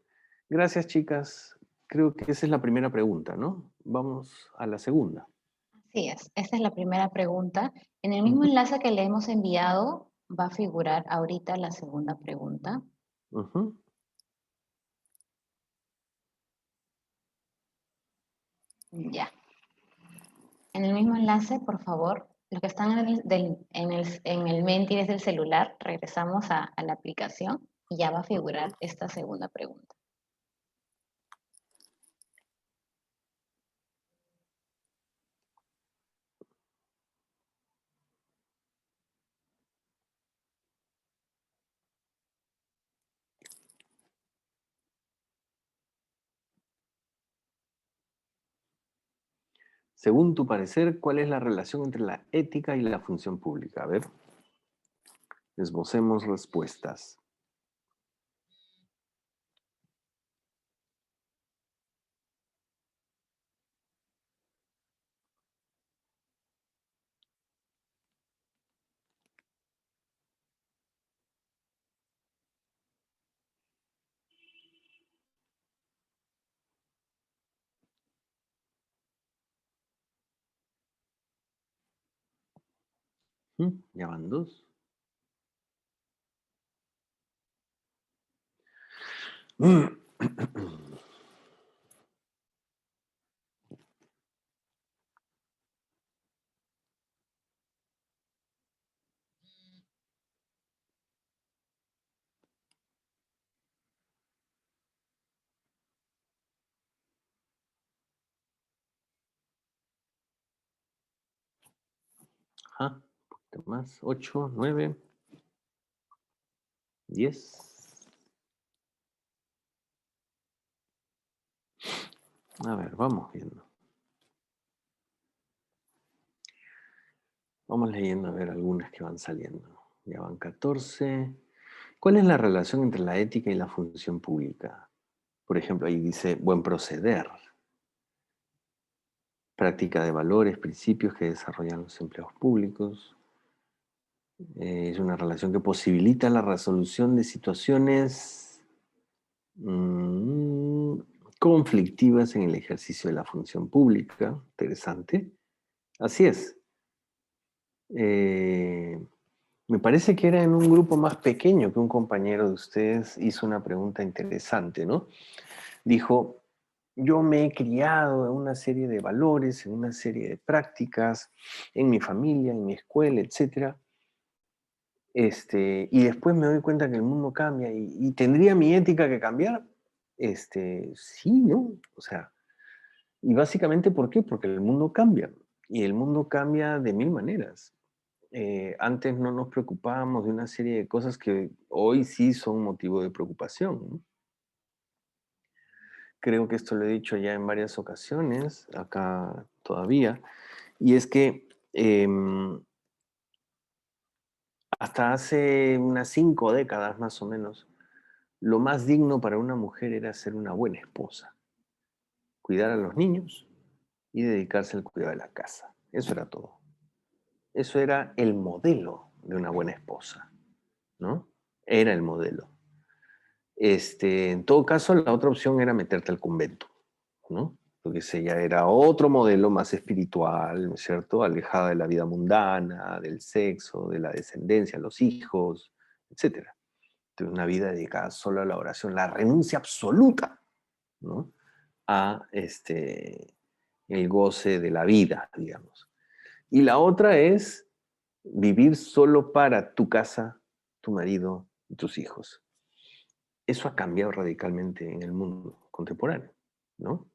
gracias chicas. Creo que esa es la primera pregunta, ¿no? Vamos a la segunda. Así es, esta es la primera pregunta. En el mismo enlace que le hemos enviado va a figurar ahorita la segunda pregunta. Ya. En el mismo enlace, por favor, los que están en el Menti desde el celular, regresamos a la aplicación y ya va a figurar esta segunda pregunta. Según tu parecer, ¿cuál es la relación entre la ética y la función pública? A ver, esbocemos respuestas. Ya van dos. Ajá, un poquito más. 8, 9, 10. A ver, vamos viendo. Vamos leyendo a ver algunas que van saliendo. Ya van 14. ¿Cuál es la relación entre la ética y la función pública? Por ejemplo, ahí dice buen proceder. Práctica de valores, principios que desarrollan los empleados públicos. Es una relación que posibilita la resolución de situaciones conflictivas en el ejercicio de la función pública. Interesante. Así es. Me parece que era en un grupo más pequeño que un compañero de ustedes hizo una pregunta interesante, ¿no? Dijo, yo me he criado en una serie de valores, en una serie de prácticas, en mi familia, en mi escuela, etc. Y después me doy cuenta que el mundo cambia y ¿tendría mi ética que cambiar? Sí, ¿no? O sea, y básicamente, ¿por qué? Porque el mundo cambia. Y el mundo cambia de mil maneras. Antes no nos preocupábamos de una serie de cosas que hoy sí son motivo de preocupación, ¿no? Creo que esto lo he dicho ya en varias ocasiones, acá todavía, y es que hasta hace unas 5 décadas más o menos, lo más digno para una mujer era ser una buena esposa, cuidar a los niños y dedicarse al cuidado de la casa. Eso era todo. Eso era el modelo de una buena esposa, ¿no? Era el modelo. En todo caso, la otra opción era meterte al convento, ¿no? Porque ese ya era otro modelo más espiritual, ¿no es cierto? Alejada de la vida mundana, del sexo, de la descendencia, los hijos, etc. Entonces, una vida dedicada solo a la oración, la renuncia absoluta, ¿no? A el goce de la vida, digamos. Y la otra es vivir solo para tu casa, tu marido y tus hijos. Eso ha cambiado radicalmente en el mundo contemporáneo, ¿no?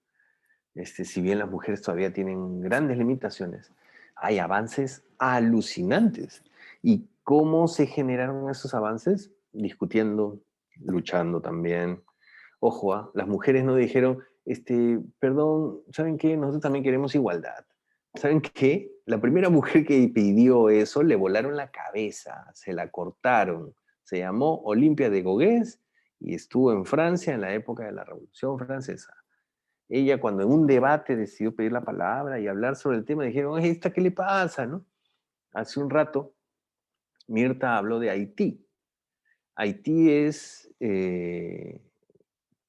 Si bien las mujeres todavía tienen grandes limitaciones, hay avances alucinantes. ¿Y cómo se generaron esos avances? Discutiendo, luchando también. Ojo, las mujeres no dijeron, perdón, ¿saben qué? Nosotros también queremos igualdad. ¿Saben qué? La primera mujer que pidió eso, le volaron la cabeza, se la cortaron. Se llamó Olimpia de Gaugues y estuvo en Francia en la época de la Revolución Francesa. Ella, cuando en un debate decidió pedir la palabra y hablar sobre el tema, dijeron, ¿esta qué le pasa, no? Hace un rato, Mirta habló de Haití. Haití es,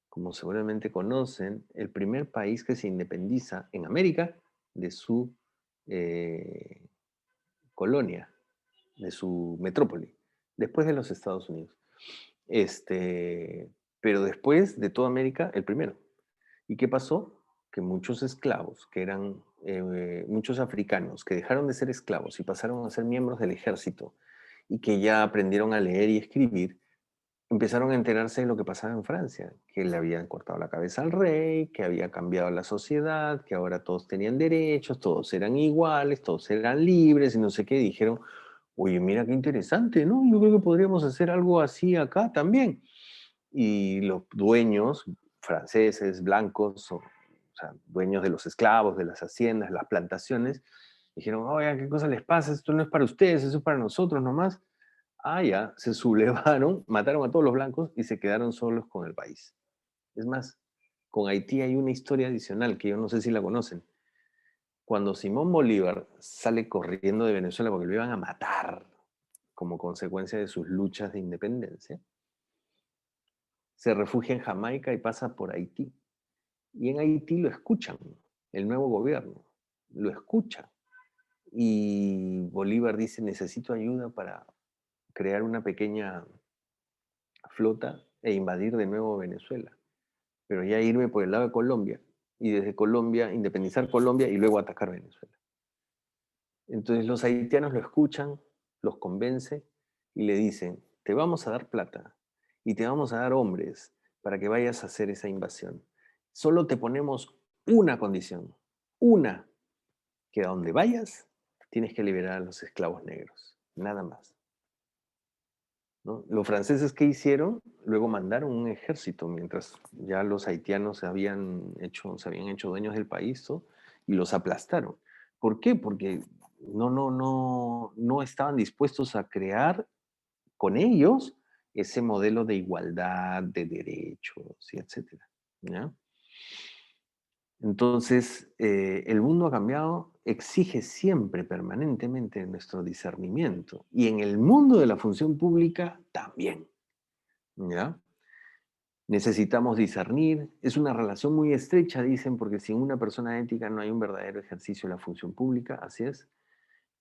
como seguramente conocen, el primer país que se independiza en América de su colonia, de su metrópoli, después de los Estados Unidos. Pero después de toda América, el primero. ¿Y qué pasó? Que muchos esclavos, que eran muchos africanos, que dejaron de ser esclavos y pasaron a ser miembros del ejército y que ya aprendieron a leer y escribir, empezaron a enterarse de lo que pasaba en Francia, que le habían cortado la cabeza al rey, que había cambiado la sociedad, que ahora todos tenían derechos, todos eran iguales, todos eran libres y no sé qué. Dijeron, oye, mira qué interesante, ¿no? Yo creo que podríamos hacer algo así acá también. Y los dueños franceses, blancos, o sea, dueños de los esclavos, de las haciendas, las plantaciones, dijeron, oigan, ¿qué cosa les pasa? Esto no es para ustedes, eso es para nosotros nomás. Ah, ya, se sublevaron, mataron a todos los blancos y se quedaron solos con el país. Es más, con Haití hay una historia adicional que yo no sé si la conocen. Cuando Simón Bolívar sale corriendo de Venezuela porque lo iban a matar como consecuencia de sus luchas de independencia, se refugia en Jamaica y pasa por Haití. Y en Haití lo escuchan, el nuevo gobierno, lo escucha. Y Bolívar dice, necesito ayuda para crear una pequeña flota e invadir de nuevo Venezuela. Pero ya irme por el lado de Colombia y desde Colombia independizar Colombia y luego atacar Venezuela. Entonces los haitianos lo escuchan, los convence y le dicen, te vamos a dar plata y te vamos a dar hombres para que vayas a hacer esa invasión. Solo te ponemos una condición, una, que a donde vayas tienes que liberar a los esclavos negros, nada más. ¿No? Los franceses, ¿qué hicieron? Luego mandaron un ejército, mientras ya los haitianos se habían hecho dueños del país, ¿no? Y los aplastaron. ¿Por qué? Porque no estaban dispuestos a crear con ellos ese modelo de igualdad, de derechos, y etcétera, ¿ya? Entonces, el mundo ha cambiado, exige siempre, permanentemente nuestro discernimiento. Y en el mundo de la función pública también, ¿ya? Necesitamos discernir. Es una relación muy estrecha, dicen, porque sin una persona ética no hay un verdadero ejercicio de la función pública, así es.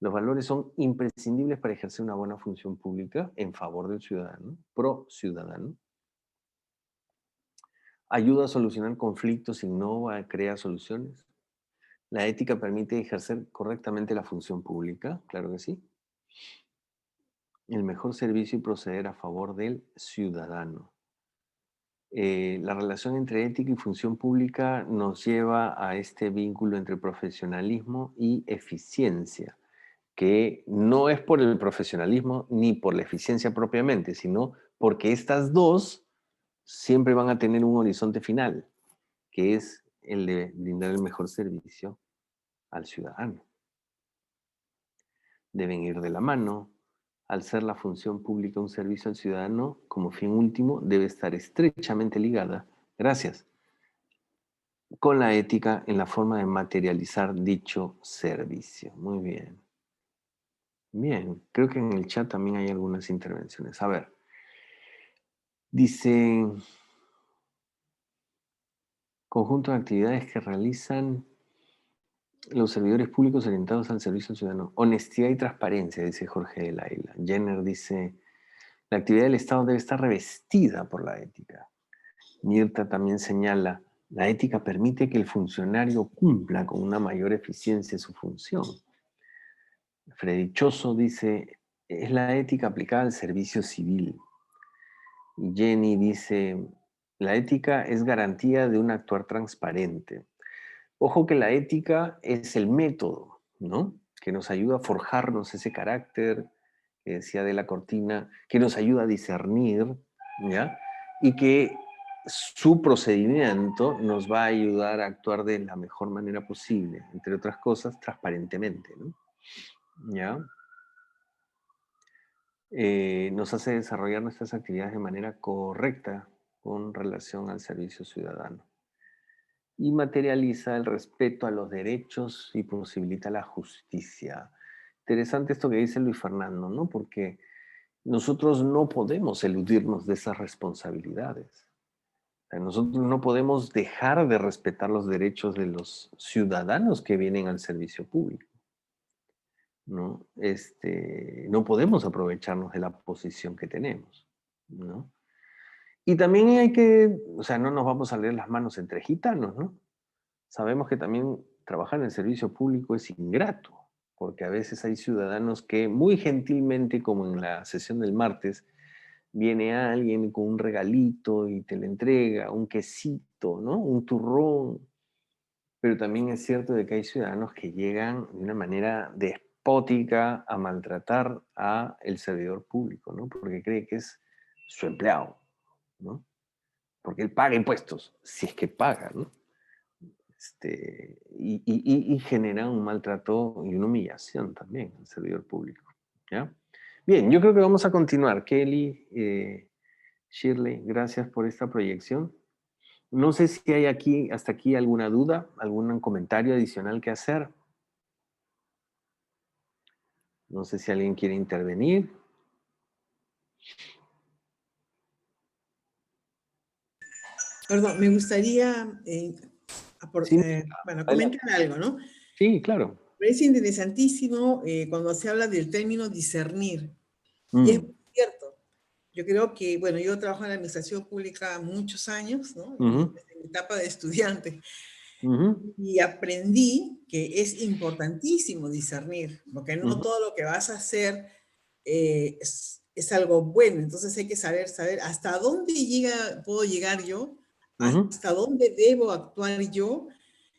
Los valores son imprescindibles para ejercer una buena función pública en favor del ciudadano, pro ciudadano. Ayuda a solucionar conflictos, innova, crea soluciones. La ética permite ejercer correctamente la función pública, claro que sí. El mejor servicio y proceder a favor del ciudadano. La relación entre ética y función pública nos lleva a este vínculo entre profesionalismo y eficiencia, que no es por el profesionalismo ni por la eficiencia propiamente, sino porque estas dos siempre van a tener un horizonte final, que es el de brindar el mejor servicio al ciudadano. Deben ir de la mano. Al ser la función pública un servicio al ciudadano, como fin último, debe estar estrechamente ligada, gracias, con la ética en la forma de materializar dicho servicio. Muy bien. Bien, creo que en el chat también hay algunas intervenciones. A ver, dice, conjunto de actividades que realizan los servidores públicos orientados al servicio ciudadano. Honestidad y transparencia, dice Jorge de la Isla. Jenner dice, la actividad del Estado debe estar revestida por la ética. Mirta también señala, la ética permite que el funcionario cumpla con una mayor eficiencia su función. Freddy Choso dice, es la ética aplicada al servicio civil. Y Jenny dice, la ética es garantía de un actuar transparente. Ojo que la ética es el método, ¿no? Que nos ayuda a forjarnos ese carácter, que decía de la Cortina, que nos ayuda a discernir, ¿ya? Y que su procedimiento nos va a ayudar a actuar de la mejor manera posible, entre otras cosas, transparentemente, ¿no? ¿Ya? Nos hace desarrollar nuestras actividades de manera correcta con relación al servicio ciudadano. Y materializa el respeto a los derechos y posibilita la justicia. Interesante esto que dice Luis Fernando, ¿no? Porque nosotros no podemos eludirnos de esas responsabilidades. O sea, nosotros no podemos dejar de respetar los derechos de los ciudadanos que vienen al servicio público, ¿no? No podemos aprovecharnos de la posición que tenemos, ¿no? Y también hay que, o sea, no nos vamos a leer las manos entre gitanos, ¿no? Sabemos que también trabajar en el servicio público es ingrato, porque a veces hay ciudadanos que muy gentilmente, como en la sesión del martes, viene alguien con un regalito y te le entrega un quesito, ¿no? Un turrón. Pero también es cierto de que hay ciudadanos que llegan de una manera despótica a maltratar a el servidor público, ¿no? Porque cree que es su empleado, ¿no? Porque él paga impuestos, si es que paga, ¿no? Y genera un maltrato y una humillación también al servidor público, ¿ya? Bien, yo creo que vamos a continuar. Kelly, Shirley, gracias por esta proyección. No sé si hay aquí, hasta aquí alguna duda, algún comentario adicional que hacer. No sé si alguien quiere intervenir. Perdón, me gustaría Sí, bueno, comentar algo, ¿no? Sí, claro. Me parece interesantísimo cuando se habla del término discernir. Y es muy cierto. Yo creo que, bueno, yo trabajo en la administración pública muchos años, ¿no? Desde mi etapa de estudiante. Y aprendí que es importantísimo discernir, porque no todo lo que vas a hacer es algo bueno. Entonces hay que saber hasta dónde puedo llegar yo, hasta dónde debo actuar yo,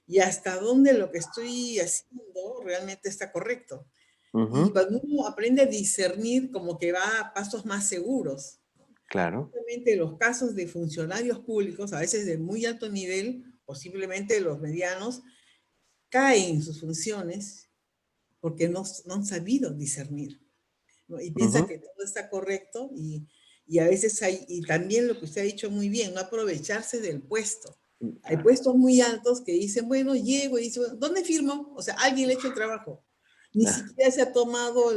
y hasta dónde lo que estoy haciendo realmente está correcto. Y cuando uno aprende a discernir, como que va a pasos más seguros. Claro. Obviamente los casos de funcionarios públicos, a veces de muy alto nivel, o simplemente los medianos, caen en sus funciones porque no han sabido discernir, ¿no? Y piensan que todo está correcto y a veces hay, y también lo que usted ha dicho muy bien, no aprovecharse del puesto. Hay puestos muy altos que dicen, bueno, llego y dicen, ¿dónde firmo? O sea, alguien le ha hecho el trabajo. Ni siquiera se ha tomado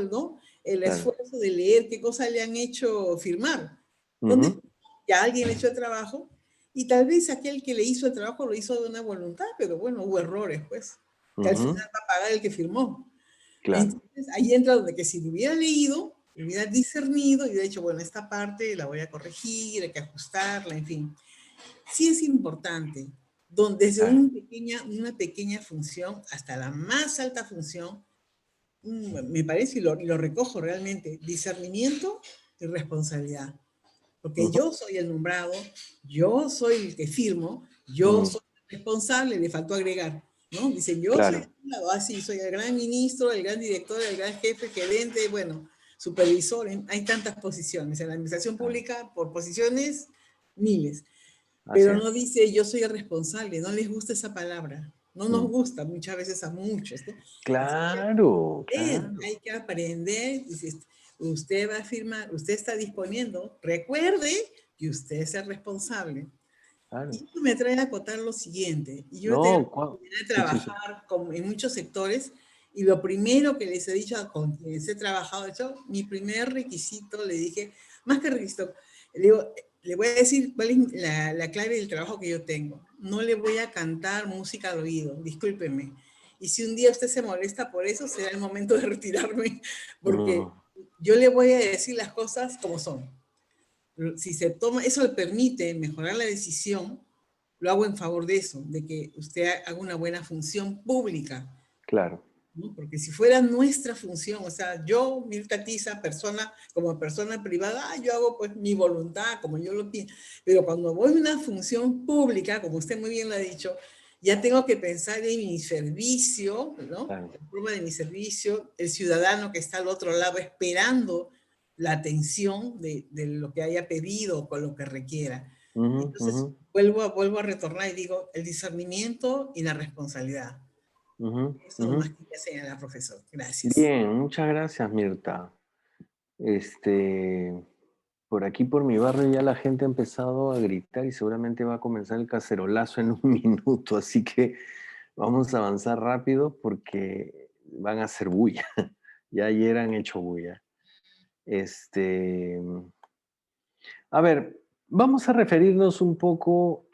el esfuerzo de leer qué cosa le han hecho firmar. ¿Dónde ya alguien le ha hecho el trabajo? Y tal vez aquel que le hizo el trabajo lo hizo de una voluntad, pero bueno, hubo errores, pues. Que al final va a pagar el que firmó. Claro. Entonces, ahí entra donde que si lo hubiera leído, lo hubiera discernido y hubiera dicho, bueno, esta parte la voy a corregir, hay que ajustarla, en fin. sí es importante, desde una pequeña función hasta la más alta función, me parece, y lo recojo realmente, discernimiento y responsabilidad. Porque yo soy el nombrado, yo soy el que firmo, yo soy el responsable, le faltó agregar, ¿no? Dicen, yo soy el nombrado, sí, soy el gran ministro, el gran director, el gran jefe, gerente, bueno, supervisor, hay tantas posiciones. En la administración pública, por posiciones, miles. Pero no dice, yo soy el responsable, no les gusta esa palabra. No nos gusta muchas veces a muchos, ¿no? Claro, Hay que aprender, dice, usted va a firmar, usted está disponiendo, recuerde que usted es el responsable. Y eso me trae a acotar lo siguiente, y yo he tenido la oportunidad de trabajar en muchos sectores, y lo primero que les he dicho con quienes he trabajado, mi primer requisito, le dije, más que requisito, le digo, le voy a decir cuál es la clave del trabajo que yo tengo. No le voy a cantar música al oído, discúlpeme. Y si un día usted se molesta por eso, será el momento de retirarme, porque yo le voy a decir las cosas como son. Si se toma, eso le permite mejorar la decisión, lo hago en favor de eso, de que usted haga una buena función pública. Claro. ¿No? Porque si fuera nuestra función, o sea, yo, Mirta Tiza, como persona privada, yo hago pues mi voluntad, como yo lo pienso, pero cuando voy a una función pública, como usted muy bien lo ha dicho, ya tengo que pensar en mi servicio, ¿no? La prueba de mi servicio, el ciudadano que está al otro lado esperando la atención de lo que haya pedido, con lo que requiera. Entonces, vuelvo a retornar y digo, el discernimiento y la responsabilidad. Eso nomás quería señalar, profesor. Gracias. Bien, muchas gracias, Mirta. Por aquí, por mi barrio, ya la gente ha empezado a gritar y seguramente va a comenzar el cacerolazo en un minuto, así que vamos a avanzar rápido porque van a hacer bulla. Ya ayer han hecho bulla. A ver, vamos a referirnos un poco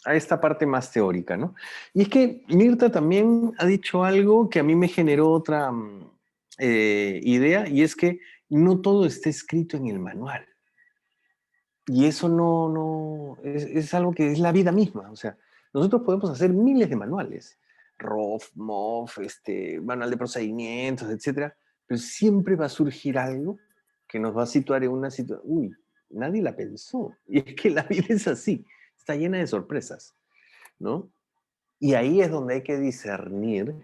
a esta parte más teórica, ¿no? Y es que Mirta también ha dicho algo que a mí me generó otra idea, y es que no todo está escrito en el manual. Y eso es algo que es la vida misma. O sea, nosotros podemos hacer miles de manuales, ROF, MOF, manual de procedimientos, etcétera, pero siempre va a surgir algo que nos va a situar en una situación. Uy, nadie la pensó. Y es que la vida es así, está llena de sorpresas, ¿no? Y ahí es donde hay que discernir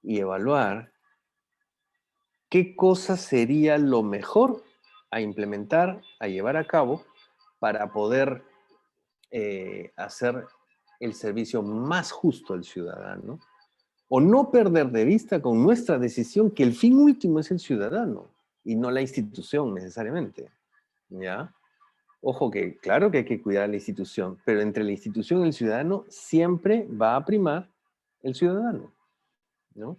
y evaluar qué cosa sería lo mejor a implementar, a llevar a cabo, para poder hacer el servicio más justo al ciudadano, o no perder de vista con nuestra decisión que el fin último es el ciudadano y no la institución necesariamente, ¿ya? Ojo que claro que hay que cuidar la institución, pero entre la institución y el ciudadano siempre va a primar el ciudadano, ¿no?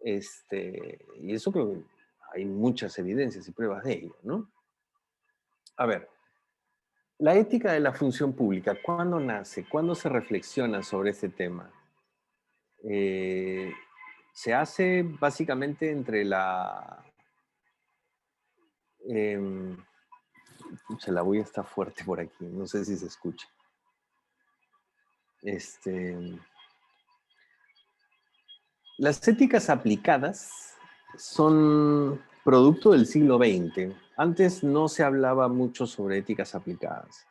Y eso creo que hay muchas evidencias y pruebas de ello, ¿no? A ver, la ética de la función pública, ¿cuándo nace? ¿Cuándo se reflexiona sobre este tema? Se hace básicamente entre la... la bulla está fuerte por aquí, no sé si se escucha. Las éticas aplicadas son producto del siglo XX. Antes no se hablaba mucho sobre éticas aplicadas,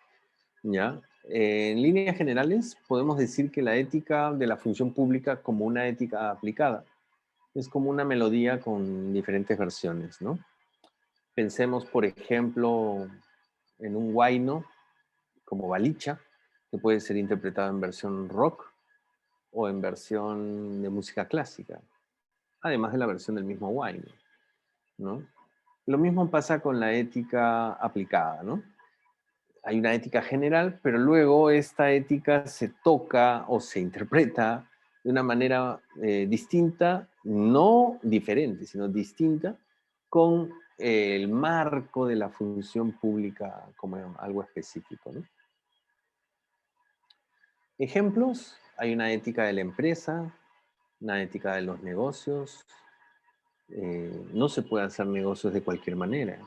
¿ya? En líneas generales, podemos decir que la ética de la función pública como una ética aplicada es como una melodía con diferentes versiones, ¿no? Pensemos, por ejemplo, en un huayno como Balicha, que puede ser interpretado en versión rock o en versión de música clásica, además de la versión del mismo huayno, ¿no? Lo mismo pasa con la ética aplicada, ¿no? Hay una ética general, pero luego esta ética se toca o se interpreta de una manera distinta, no diferente, sino distinta, con el marco de la función pública como algo específico, ¿no? Ejemplos, hay una ética de la empresa, una ética de los negocios. No se puede hacer negocios de cualquier manera.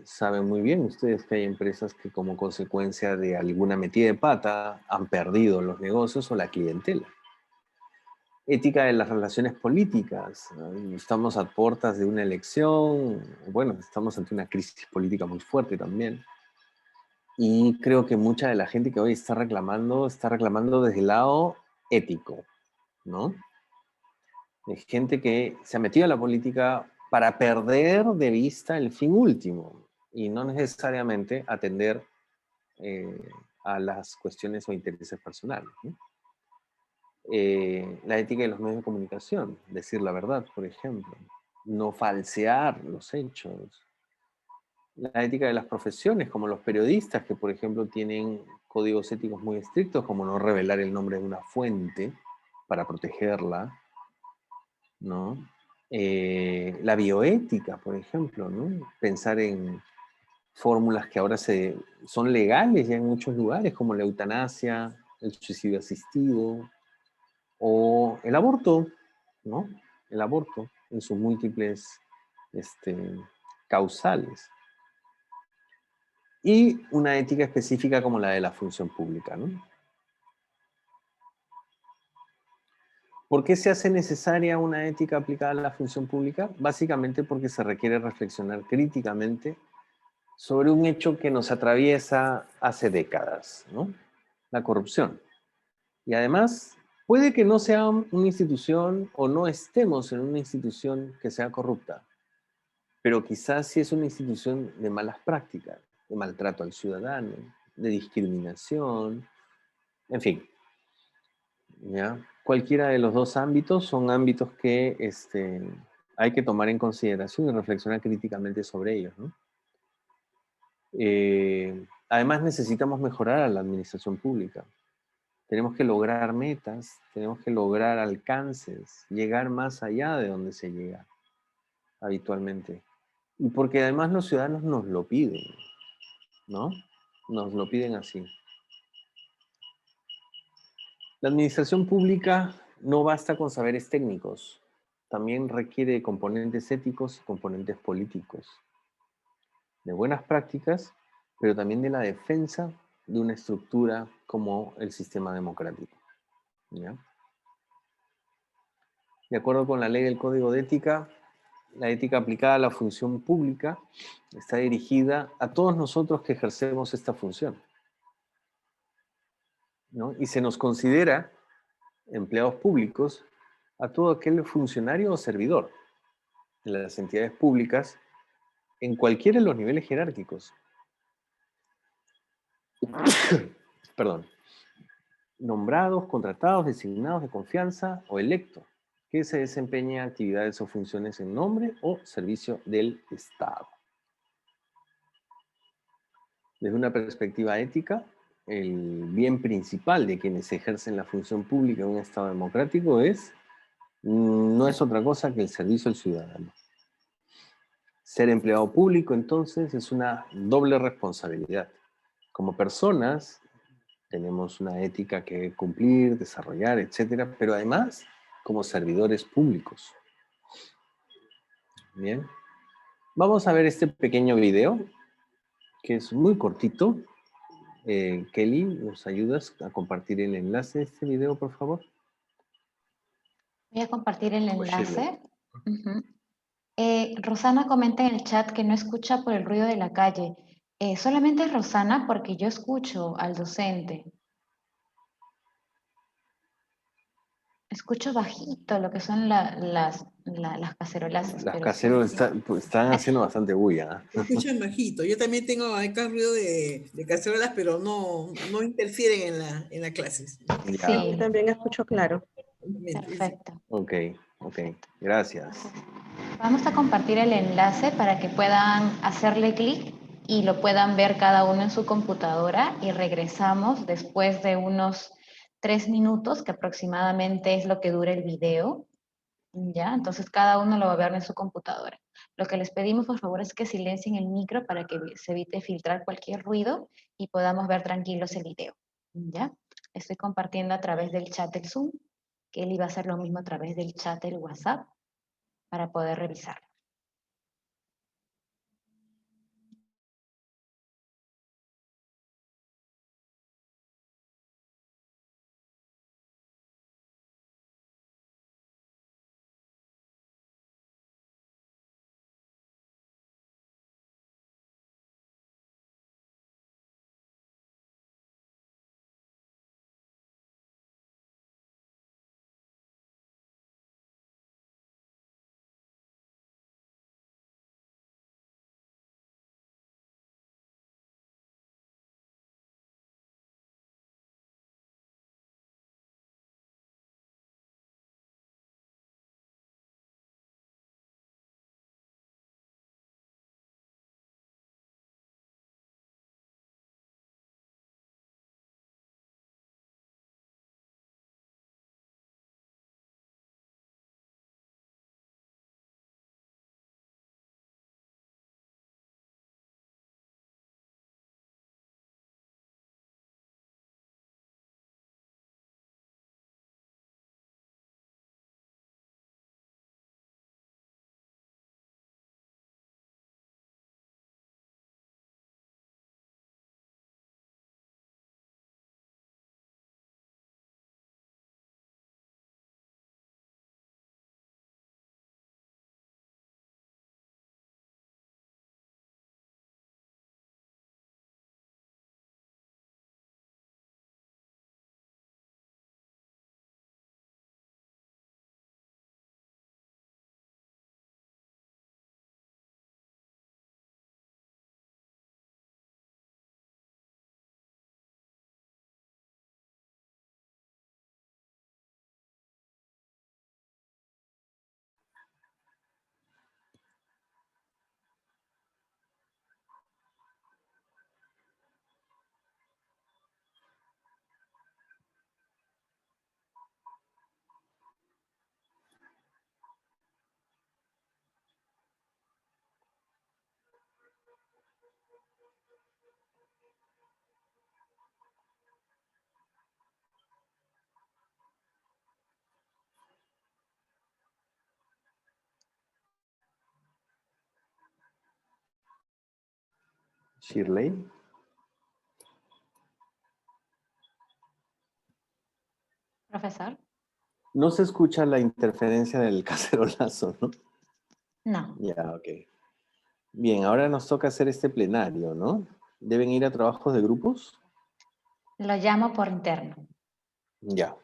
Saben muy bien ustedes que hay empresas que como consecuencia de alguna metida de pata han perdido los negocios o la clientela. Ética de las relaciones políticas. Estamos a puertas de una elección, bueno, estamos ante una crisis política muy fuerte también. Y creo que mucha de la gente que hoy está reclamando desde el lado ético, ¿no? De gente que se ha metido a la política para perder de vista el fin último y no necesariamente atender a las cuestiones o intereses personales, ¿no? La ética de los medios de comunicación, decir la verdad, por ejemplo, no falsear los hechos. La ética de las profesiones, como los periodistas, que por ejemplo tienen códigos éticos muy estrictos, como no revelar el nombre de una fuente para protegerla, ¿no? La bioética, por ejemplo, ¿no? Pensar en fórmulas que ahora son legales ya en muchos lugares, como la eutanasia, el suicidio asistido, o el aborto, ¿no? El aborto en sus múltiples causales. Y una ética específica como la de la función pública, ¿no? ¿Por qué se hace necesaria una ética aplicada a la función pública? Básicamente porque se requiere reflexionar críticamente sobre un hecho que nos atraviesa hace décadas, ¿no? La corrupción. Y además, puede que no sea una institución o no estemos en una institución que sea corrupta, pero quizás sí es una institución de malas prácticas, de maltrato al ciudadano, de discriminación, en fin. ¿Ya? Cualquiera de los dos ámbitos son ámbitos que hay que tomar en consideración y reflexionar críticamente sobre ellos, ¿no? Además necesitamos mejorar a la administración pública. Tenemos que lograr metas, tenemos que lograr alcances, llegar más allá de donde se llega habitualmente. Y porque además los ciudadanos nos lo piden, ¿no? Nos lo piden así. La administración pública no basta con saberes técnicos, también requiere componentes éticos y componentes políticos, de buenas prácticas, pero también de la defensa de una estructura como el sistema democrático, ¿ya? De acuerdo con la ley del Código de Ética, la ética aplicada a la función pública está dirigida a todos nosotros que ejercemos esta función, ¿no? Y se nos considera empleados públicos a todo aquel funcionario o servidor de las entidades públicas en cualquiera de los niveles jerárquicos. Perdón. Nombrados, contratados, designados de confianza o electos, que se desempeñen actividades o funciones en nombre o servicio del Estado. Desde una perspectiva ética, el bien principal de quienes ejercen la función pública en un Estado democrático no es otra cosa que el servicio al ciudadano. Ser empleado público, entonces, es una doble responsabilidad. Como personas, tenemos una ética que cumplir, desarrollar, etcétera, pero además, como servidores públicos. Bien. Vamos a ver este pequeño video, que es muy cortito. Kelly, ¿nos ayudas a compartir el enlace de este video, por favor? Voy a compartir el enlace. Rosana comenta en el chat que no escucha por el ruido de la calle. Solamente es Rosana porque yo escucho al docente. Escucho bajito lo que son las cacerolas. Las cacerolas están haciendo bastante bulla. Escuchan bajito. Yo también tengo acá ruido de cacerolas, pero no interfieren en la clase. Sí, también escucho claro. Perfecto. Ok, gracias. Vamos a compartir el enlace para que puedan hacerle clic y lo puedan ver cada uno en su computadora y regresamos después de unos 3 minutos, que aproximadamente es lo que dura el video. ¿Ya? Entonces cada uno lo va a ver en su computadora. Lo que les pedimos, por favor, es que silencien el micro para que se evite filtrar cualquier ruido y podamos ver tranquilos el video. ¿Ya? Estoy compartiendo a través del chat del Zoom, que él iba a hacer lo mismo a través del chat del WhatsApp para poder revisar. Shirley. Profesor. No se escucha la interferencia del cacerolazo, ¿no? No. Ya, ok. Bien, ahora nos toca hacer este plenario, ¿no? ¿Deben ir a trabajos de grupos? Lo llamo por interno. Ya.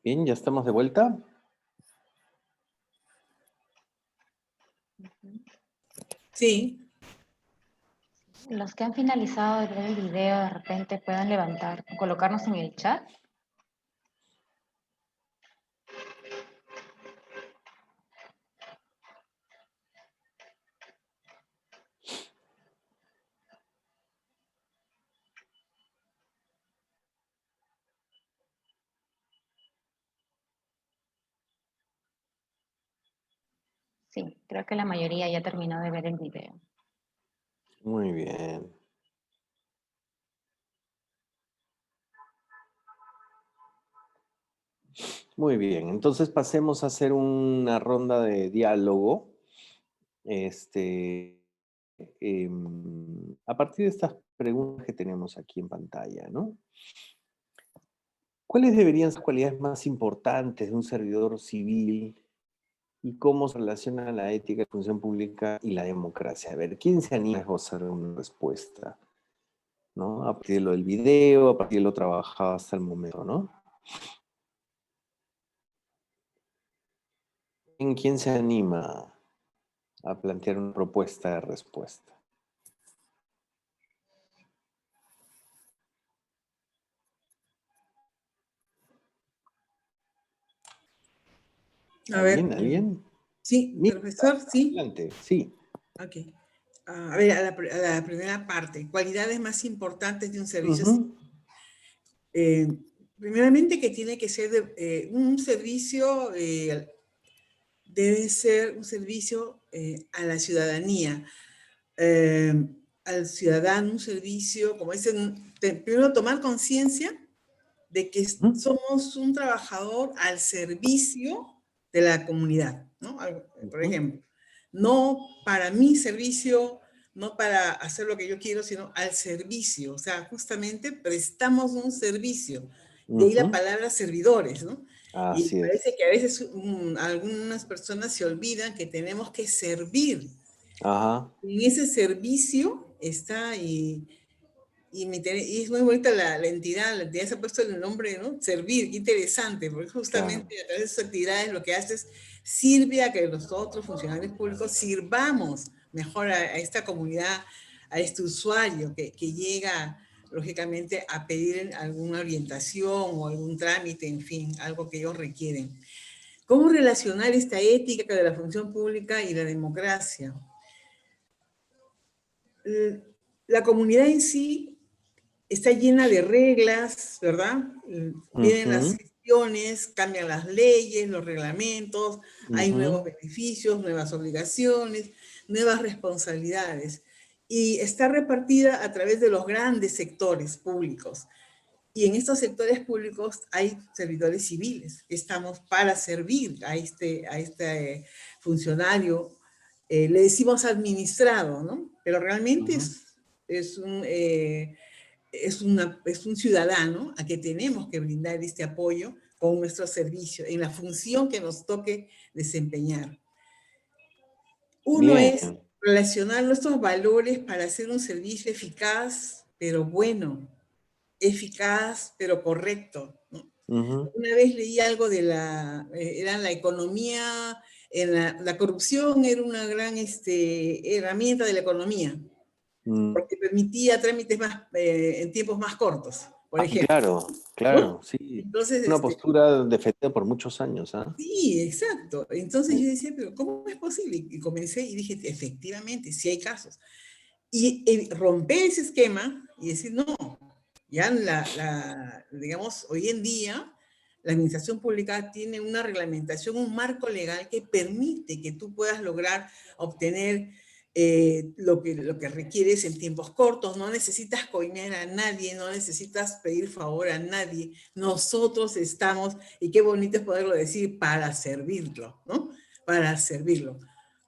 Bien, ya estamos de vuelta. Sí. Los que han finalizado de ver el video de repente puedan levantar, colocarnos en el chat. Sí, creo que la mayoría ya terminó de ver el video. Muy bien. Muy bien, entonces pasemos a hacer una ronda de diálogo. A partir de estas preguntas que tenemos aquí en pantalla, ¿no? ¿Cuáles deberían ser las cualidades más importantes de un servidor civil y cómo se relaciona la ética, la función pública y la democracia? A ver, ¿quién se anima a esbozar una respuesta? ¿No? A partir de lo del video, a partir de lo trabajado hasta el momento, ¿no? ¿Quién se anima a plantear una propuesta de respuesta? A ver. ¿Alguien? Sí, profesor, sí. Adelante, sí. Ok. A ver, a la primera parte. Cualidades más importantes de un servicio civil. Primeramente que tiene que ser un servicio, debe ser un servicio a la ciudadanía, al ciudadano, un servicio, como dicen, primero tomar conciencia de que somos un trabajador al servicio de la comunidad, ¿no? Por ejemplo, no para mi servicio, no para hacer lo que yo quiero, sino al servicio. O sea, justamente prestamos un servicio. De ahí la palabra servidores, ¿no? Así y parece es. que a veces algunas personas se olvidan que tenemos que servir. Ajá. En ese servicio está y es muy bonita la entidad se ha puesto el nombre, ¿no? Servir, qué interesante, porque justamente a través de sus actividades lo que hace es sirve a que nosotros, funcionarios públicos, sirvamos mejor a esta comunidad, a este usuario que llega, lógicamente, a pedir alguna orientación o algún trámite, en fin, algo que ellos requieren. ¿Cómo relacionar esta ética de la función pública y la democracia? La comunidad en sí está llena de reglas, ¿verdad? Vienen las gestiones, cambian las leyes, los reglamentos, hay nuevos beneficios, nuevas obligaciones, nuevas responsabilidades. Y está repartida a través de los grandes sectores públicos. Y en estos sectores públicos hay servidores civiles. Estamos para servir a este funcionario. Le decimos administrado, ¿no? Pero realmente es un ciudadano a que tenemos que brindar este apoyo con nuestro servicio, en la función que nos toque desempeñar. Uno es relacionar nuestros valores para hacer un servicio eficaz, pero bueno, eficaz, pero correcto, ¿no? Una vez leí algo de era la economía, la corrupción era una gran herramienta de la economía, porque permitía trámites en tiempos más cortos, por ejemplo. Claro, claro, ¿no? sí. Entonces, una postura defendida por muchos años, ¿ah? Sí, exacto. Entonces yo decía, pero ¿cómo es posible? Y comencé y dije, efectivamente, sí hay casos. Y romper ese esquema y decir, no, ya digamos, hoy en día la administración pública tiene una reglamentación, un marco legal que permite que tú puedas lograr obtener lo que requieres en tiempos cortos. No necesitas coimear a nadie, no necesitas pedir favor a nadie. Nosotros estamos, y qué bonito es poderlo decir, para servirlo, ¿no? Para servirlo.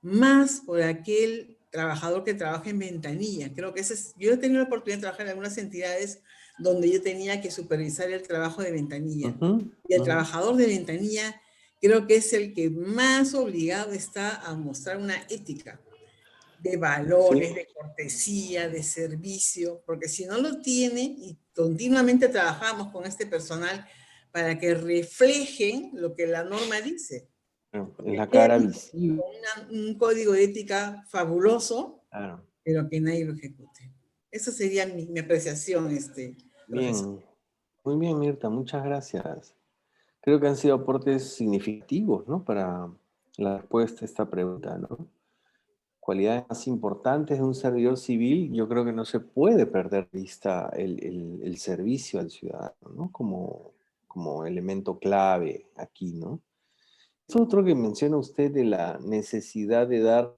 Más por aquel trabajador que trabaja en ventanilla. Creo que yo he tenido la oportunidad de trabajar en algunas entidades donde yo tenía que supervisar el trabajo de ventanilla. Y el trabajador de ventanilla creo que es el que más obligado está a mostrar una ética de valores, de cortesía, de servicio, porque si no lo tiene, y continuamente trabajamos con este personal para que reflejen lo que la norma dice. En la cara visible. Un código de ética fabuloso, claro, pero que nadie lo ejecute. Esa sería mi apreciación, profesor. Bien, muy bien, Mirta, muchas gracias. Creo que han sido aportes significativos, ¿no? Para la respuesta a esta pregunta, ¿no? Cualidades más importantes de un servidor civil, yo creo que no se puede perder de vista el servicio al ciudadano, ¿no? Como elemento clave aquí, ¿no? Es otro que menciona usted de la necesidad de dar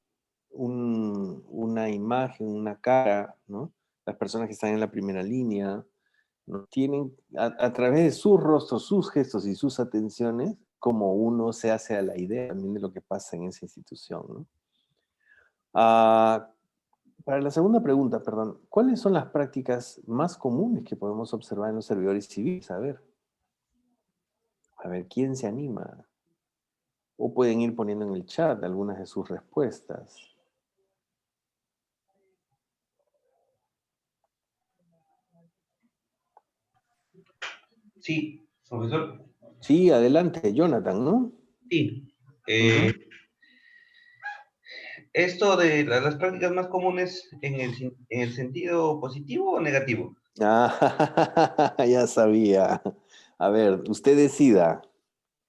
una imagen, una cara, ¿no? Las personas que están en la primera línea, ¿no? Tienen, a través de sus rostros, sus gestos y sus atenciones, como uno se hace a la idea también de lo que pasa en esa institución, ¿no? Para la segunda pregunta, perdón, ¿cuáles son las prácticas más comunes que podemos observar en los servidores civiles? A ver, ¿quién se anima? O pueden ir poniendo en el chat algunas de sus respuestas. Sí, profesor. Sí, adelante, Jonathan, ¿no? Sí. Esto de las prácticas más comunes en el sentido positivo o negativo. Ya sabía. A ver, usted decida.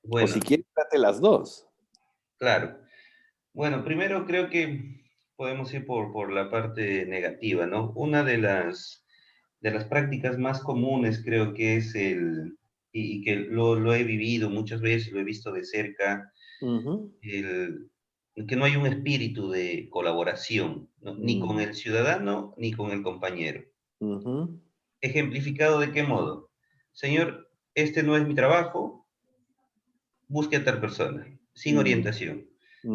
Bueno, o si quiere, trate las dos. Claro. Bueno, primero creo que podemos ir por la parte negativa, ¿no? Una de las prácticas más comunes creo que es y que lo he vivido muchas veces, lo he visto de cerca, que no hay un espíritu de colaboración, ¿no? Ni con el ciudadano ni con el compañero. ¿Ejemplificado de qué modo? Señor, este no es mi trabajo, busque a tal persona, sin orientación.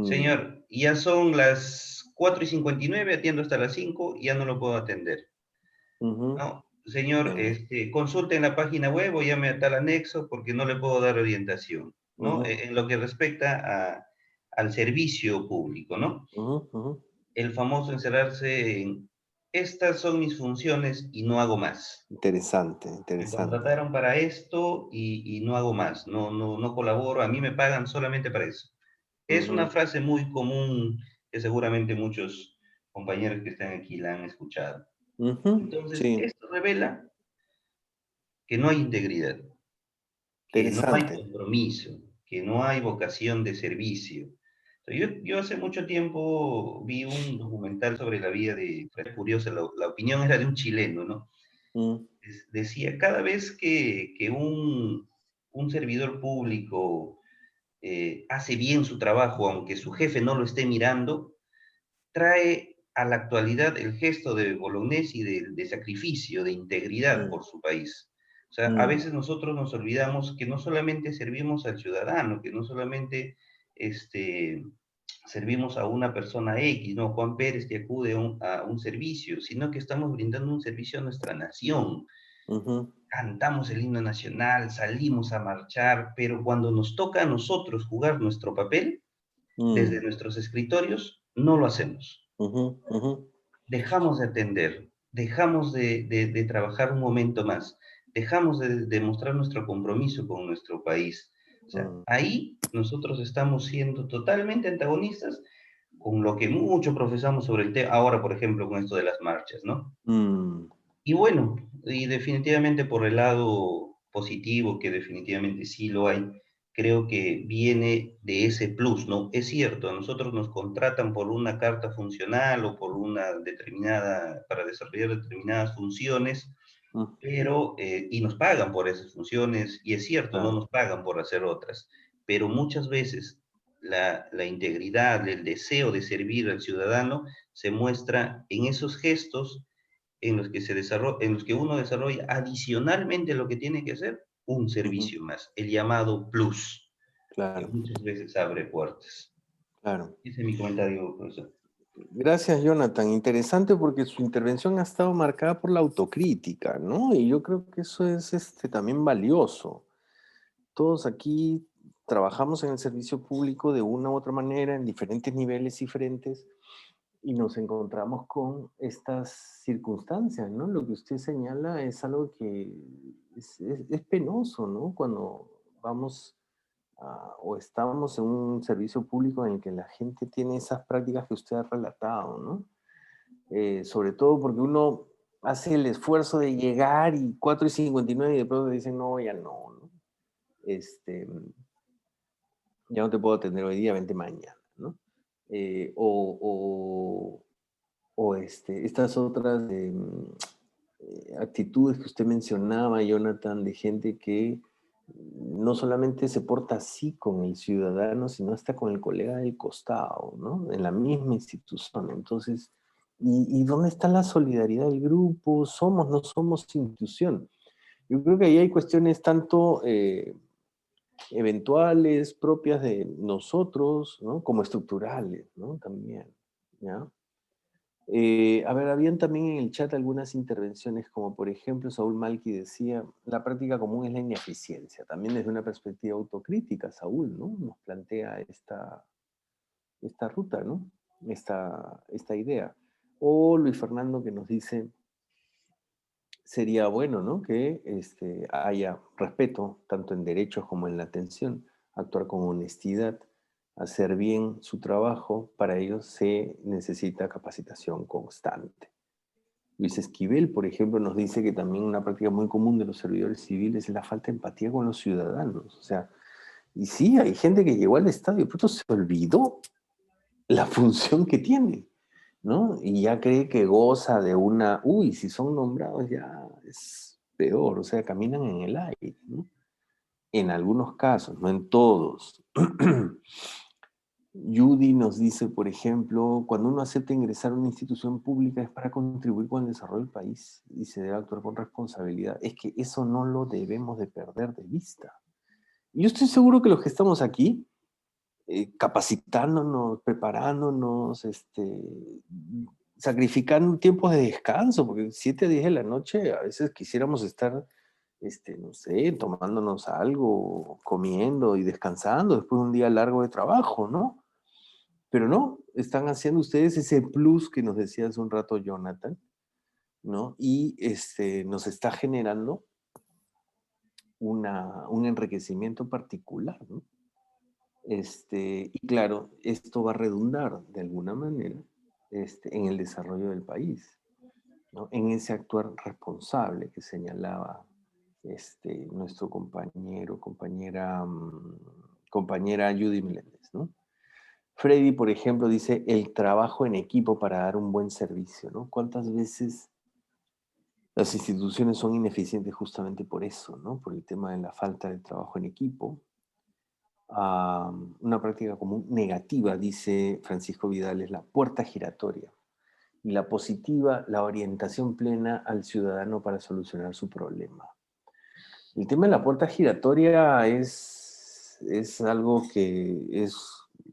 Señor, ya son las 4:59, atiendo hasta las 5, ya no lo puedo atender. No, señor, consulte en la página web o llame a tal anexo porque no le puedo dar orientación, ¿no? En lo que respecta al servicio público, ¿no? El famoso encerrarse en, estas son mis funciones y no hago más. Interesante. Me contrataron para esto y no hago más, no colaboro, a mí me pagan solamente para eso. Es una frase muy común que seguramente muchos compañeros que están aquí la han escuchado. Entonces, esto revela que no hay integridad, que no hay compromiso, que no hay vocación de servicio. Yo hace mucho tiempo vi un documental sobre la vida de Fray Curiosa, la opinión era de un chileno, ¿no? Decía, cada vez que un servidor público hace bien su trabajo, aunque su jefe no lo esté mirando, trae a la actualidad el gesto de Bolognesi de sacrificio, de integridad por su país. O sea, a veces nosotros nos olvidamos que no solamente servimos al ciudadano, que no solamente servimos a una persona X, ¿no? Juan Pérez que acude a un servicio, sino que estamos brindando un servicio a nuestra nación. Cantamos el himno nacional, salimos a marchar, pero cuando nos toca a nosotros jugar nuestro papel, desde nuestros escritorios, no lo hacemos. Dejamos de atender, dejamos de trabajar un momento más, dejamos de mostrar nuestro compromiso con nuestro país. O sea, ahí nosotros estamos siendo totalmente antagonistas con lo que mucho profesamos sobre el tema, ahora por ejemplo con esto de las marchas, ¿no? Y bueno, y definitivamente por el lado positivo, que definitivamente sí lo hay, creo que viene de ese plus, ¿no? Es cierto, a nosotros nos contratan por una carta funcional o por una determinada, para desarrollar determinadas funciones, pero, y nos pagan por esas funciones, y es cierto, no nos pagan por hacer otras, pero muchas veces la integridad, el deseo de servir al ciudadano se muestra en esos gestos en los que en los que uno desarrolla adicionalmente lo que tiene que hacer, un servicio más, el llamado plus, que muchas veces abre puertas. Claro. Ese es mi comentario, profesor. Gracias, Jonathan. Interesante porque su intervención ha estado marcada por la autocrítica, ¿no? Y yo creo que eso es también valioso. Todos aquí trabajamos en el servicio público de una u otra manera, en diferentes niveles diferentes, y nos encontramos con estas circunstancias, ¿no? Lo que usted señala es algo que es penoso, ¿no? Cuando vamos o estamos en un servicio público en el que la gente tiene esas prácticas que usted ha relatado, ¿no? Sobre todo porque uno hace el esfuerzo de llegar y 4:59 y de pronto dicen, no, ya no, ¿no? Ya no te puedo atender hoy día, vente mañana, ¿no? Estas otras actitudes que usted mencionaba, Jonathan, de gente que no solamente se porta así con el ciudadano, sino hasta con el colega del costado, ¿no? En la misma institución. Entonces, ¿y dónde está la solidaridad del grupo? ¿Somos, no somos institución? Yo creo que ahí hay cuestiones tanto eventuales, propias de nosotros, ¿no? Como estructurales, ¿no? También, ¿ya? A ver, habían también en el chat algunas intervenciones, como por ejemplo Saúl Malki decía, la práctica común es la ineficiencia. También desde una perspectiva autocrítica, Saúl, ¿no? Nos plantea esta ruta, ¿no? Esta idea. O Luis Fernando que nos dice, sería bueno, ¿no? Que haya respeto, tanto en derechos como en la atención, actuar con honestidad, hacer bien su trabajo, para ello se necesita capacitación constante. Luis Esquivel, por ejemplo, nos dice que también una práctica muy común de los servidores civiles es la falta de empatía con los ciudadanos. O sea, y sí, hay gente que llegó al Estado y de pronto se olvidó la función que tiene, ¿no? Y ya cree que goza de una... Uy, si son nombrados ya es peor, o sea, caminan en el aire, ¿no? En algunos casos, no en todos. Judy nos dice, por ejemplo, cuando uno acepta ingresar a una institución pública es para contribuir con el desarrollo del país y se debe actuar con responsabilidad. Es que eso no lo debemos de perder de vista. Y yo estoy seguro que los que estamos aquí, capacitándonos, preparándonos, sacrificando tiempos de descanso, porque 7 a 10 de la noche a veces quisiéramos estar, no sé, tomándonos algo, comiendo y descansando después de un día largo de trabajo, ¿no? Pero no, están haciendo ustedes ese plus que nos decía hace un rato Jonathan, ¿no? Y nos está generando un enriquecimiento particular, ¿no? Y claro, esto va a redundar de alguna manera en el desarrollo del país, ¿no? En ese actuar responsable que señalaba nuestro compañera Judy Meléndez, ¿no? Freddy, por ejemplo, dice el trabajo en equipo para dar un buen servicio, ¿no? ¿Cuántas veces las instituciones son ineficientes justamente por eso, ¿no? Por el tema de la falta de trabajo en equipo. Una práctica común negativa, dice Francisco Vidal, es la puerta giratoria. Y la positiva, la orientación plena al ciudadano para solucionar su problema. El tema de la puerta giratoria es algo que es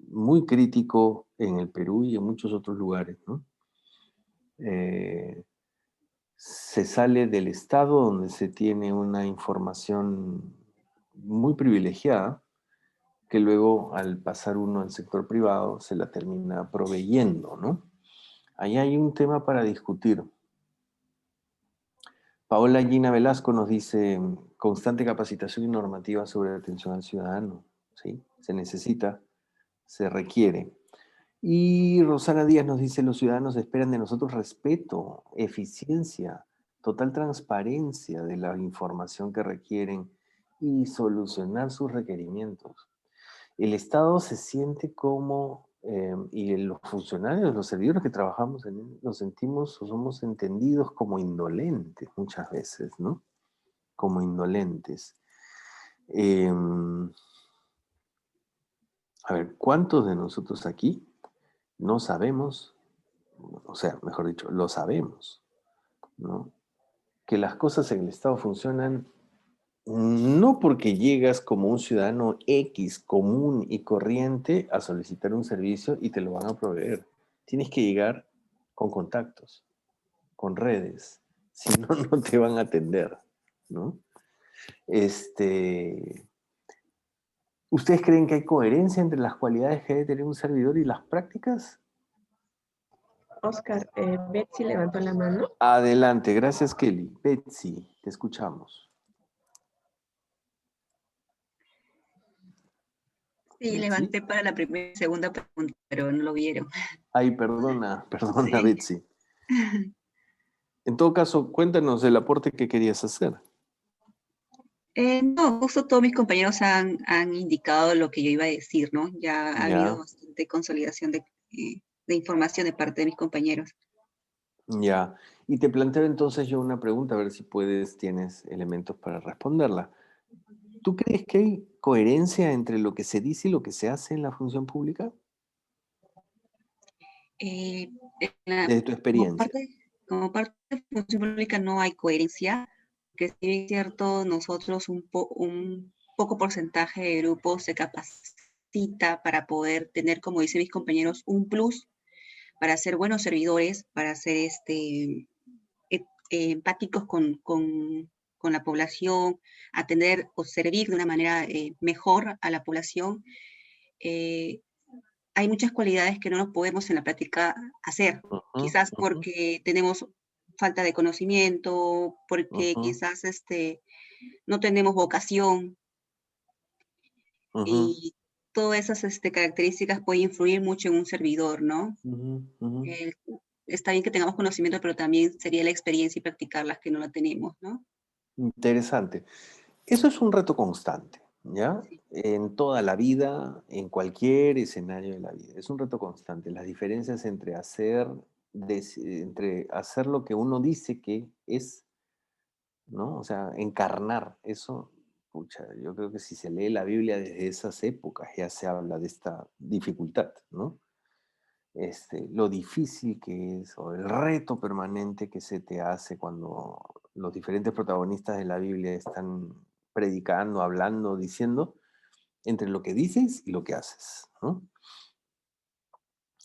muy crítico en el Perú y en muchos otros lugares, ¿no? Se sale del Estado donde se tiene una información muy privilegiada que luego al pasar uno al sector privado se la termina proveyendo, ¿no? Ahí hay un tema para discutir. Paola Gina Velasco nos dice, constante capacitación y normativa sobre atención al ciudadano, ¿sí? Se necesita, se requiere. Y Rosana Díaz nos dice, los ciudadanos esperan de nosotros respeto, eficiencia, total transparencia de la información que requieren y solucionar sus requerimientos. El Estado se siente como, y los funcionarios, los servidores que trabajamos en él, nos sentimos o somos entendidos como indolentes muchas veces, ¿no? Como indolentes. A ver, ¿cuántos de nosotros aquí no sabemos, o sea, mejor dicho, lo sabemos, ¿no? Que las cosas en el Estado funcionan no porque llegas como un ciudadano X común y corriente a solicitar un servicio y te lo van a proveer. Tienes que llegar con contactos, con redes. Si no, no te van a atender, ¿no? ¿Ustedes creen que hay coherencia entre las cualidades que debe tener un servidor y las prácticas? Oscar, Betsy levantó la mano. Adelante, gracias Kelly. Betsy, te escuchamos. Sí, levanté para la primera y segunda pregunta, pero no lo vieron. Ay, perdona, Sí. Betsy. En todo caso, cuéntanos el aporte que querías hacer. No, justo todos mis compañeros han indicado lo que yo iba a decir, ¿no? Ya ha habido bastante consolidación de información de parte de mis compañeros. Ya, y te planteo entonces yo una pregunta, a ver si tienes elementos para responderla. ¿Tú crees que hay coherencia entre lo que se dice y lo que se hace en la función pública? Desde tu experiencia. Como parte de la función pública no hay coherencia, que si bien es cierto, nosotros un poco porcentaje de grupos se capacita para poder tener, como dicen mis compañeros, un plus para ser buenos servidores, para ser empáticos con la población, atender o servir de una manera mejor a la población. Hay muchas cualidades que no nos podemos en la práctica hacer, quizás porque tenemos falta de conocimiento, porque quizás no tenemos vocación, y todas esas características pueden influir mucho en un servidor, ¿no? Está bien que tengamos conocimiento, pero también sería la experiencia y practicarlas que no la tenemos, ¿no? Interesante. Eso es un reto constante, ¿ya? Sí. En toda la vida, en cualquier escenario de la vida. Es un reto constante. Las diferencias entre hacer lo que uno dice que es, ¿no? O sea, encarnar eso. Pucha, yo creo que si se lee la Biblia desde esas épocas ya se habla de esta dificultad, ¿no? Lo difícil que es, o el reto permanente que se te hace cuando los diferentes protagonistas de la Biblia están predicando, hablando, diciendo, entre lo que dices y lo que haces, ¿no?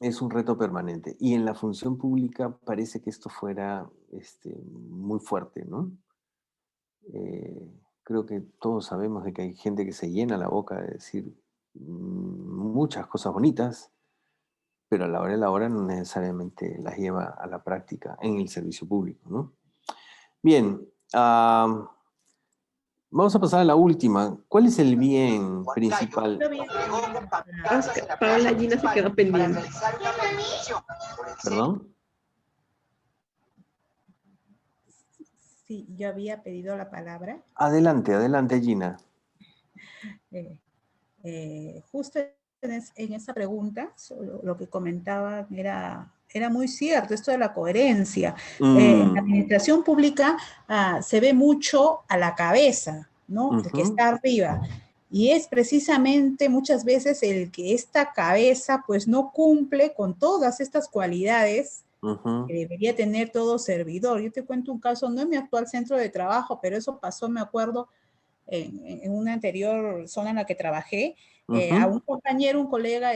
Es un reto permanente. Y en la función pública parece que esto fuera muy fuerte, ¿no? Creo que todos sabemos de que hay gente que se llena la boca de decir muchas cosas bonitas, pero a la hora de la hora no necesariamente las lleva a la práctica en el servicio público, ¿no? Bien, vamos a pasar a la última. ¿Cuál es el bien principal? Oscar, Paola Gina se quedó pendiente. ¿Perdón? Sí, yo había pedido la palabra. Adelante, Gina. Justo en esa pregunta, lo que comentaban era muy cierto, esto de la coherencia. En la administración pública se ve mucho a la cabeza, ¿no? El que está arriba. Y es precisamente muchas veces el que esta cabeza pues no cumple con todas estas cualidades que debería tener todo servidor. Yo te cuento un caso, no en mi actual centro de trabajo, pero eso pasó, me acuerdo, en una anterior zona en la que trabajé. A un compañero, un colega,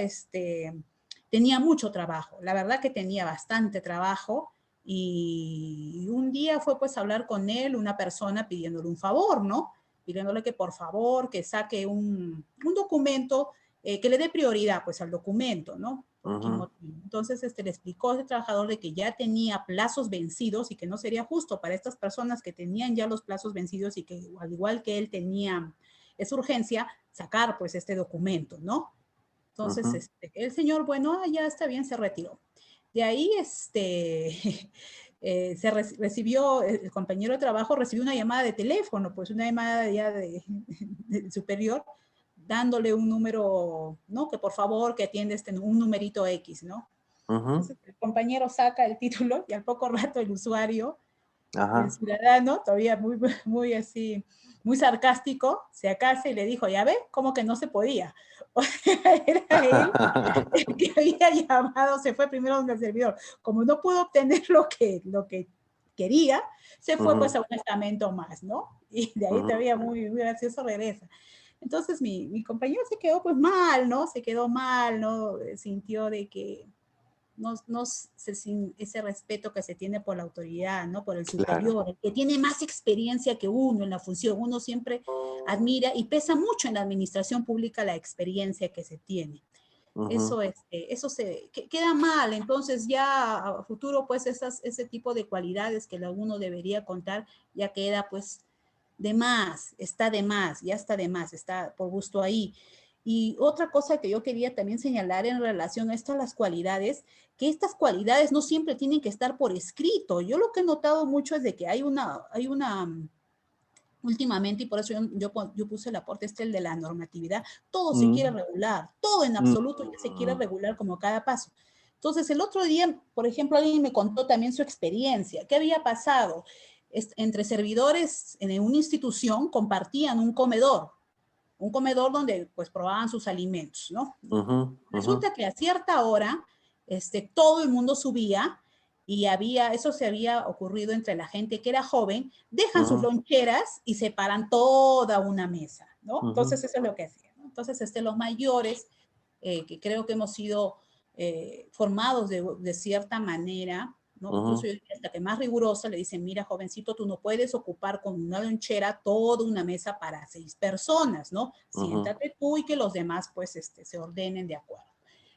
tenía mucho trabajo. La verdad que tenía bastante trabajo. Y un día fue pues a hablar con él una persona pidiéndole un favor, ¿no? Pidiéndole que por favor que saque un documento, que le dé prioridad pues al documento, ¿no? Entonces le explicó a ese trabajador de que ya tenía plazos vencidos y que no sería justo para estas personas que tenían ya los plazos vencidos y que al igual que él tenía esa urgencia, sacar pues este documento, ¿no? Entonces el señor, bueno, ya está bien, se retiró. De ahí recibió, el compañero de trabajo recibió una llamada de teléfono, pues una llamada ya de superior, dándole un número, ¿no? Que por favor que atiende un numerito X, ¿no? Entonces el compañero saca el título y al poco rato el usuario, el ciudadano, todavía muy así, muy sarcástico, se acasa y le dijo, ya ve, ¿cómo que no se podía? O sea, era él el que había llamado, se fue primero donde el servidor. Como no pudo obtener lo que quería, se fue pues a un estamento más, ¿no? Y de ahí todavía muy gracioso regresa. Entonces mi compañero se quedó pues mal, ¿no? Se quedó mal, ¿no? Sintió de que sin ese respeto que se tiene por la autoridad, ¿no? Por el superior, el que tiene más experiencia que uno en la función. Uno siempre admira y pesa mucho en la administración pública la experiencia que se tiene. Eso queda mal. Entonces ya a futuro pues ese tipo de cualidades que uno debería contar ya queda pues de más, está de más, ya está de más, está por gusto ahí. Y otra cosa que yo quería también señalar en relación a estas las cualidades, que estas cualidades no siempre tienen que estar por escrito. Yo lo que he notado mucho es de que hay una últimamente, y por eso yo puse el aporte el de la normatividad, todo se quiere regular, todo en absoluto ya se quiere regular como cada paso. Entonces, el otro día, por ejemplo, alguien me contó también su experiencia. ¿Qué había pasado? Entre servidores en una institución compartían un comedor donde pues probaban sus alimentos, ¿no? Resulta que a cierta hora todo el mundo subía y eso se había ocurrido entre la gente que era joven, dejan sus loncheras y separan toda una mesa, ¿no? Entonces eso es lo que hacían, ¿no? Entonces los mayores, que creo que hemos sido formados de cierta manera, ¿no? Incluso yo diría hasta que más rigurosa, le dicen, mira, jovencito, tú no puedes ocupar con una lonchera toda una mesa para 6 personas, ¿no? Siéntate tú y que los demás, pues, se ordenen de acuerdo.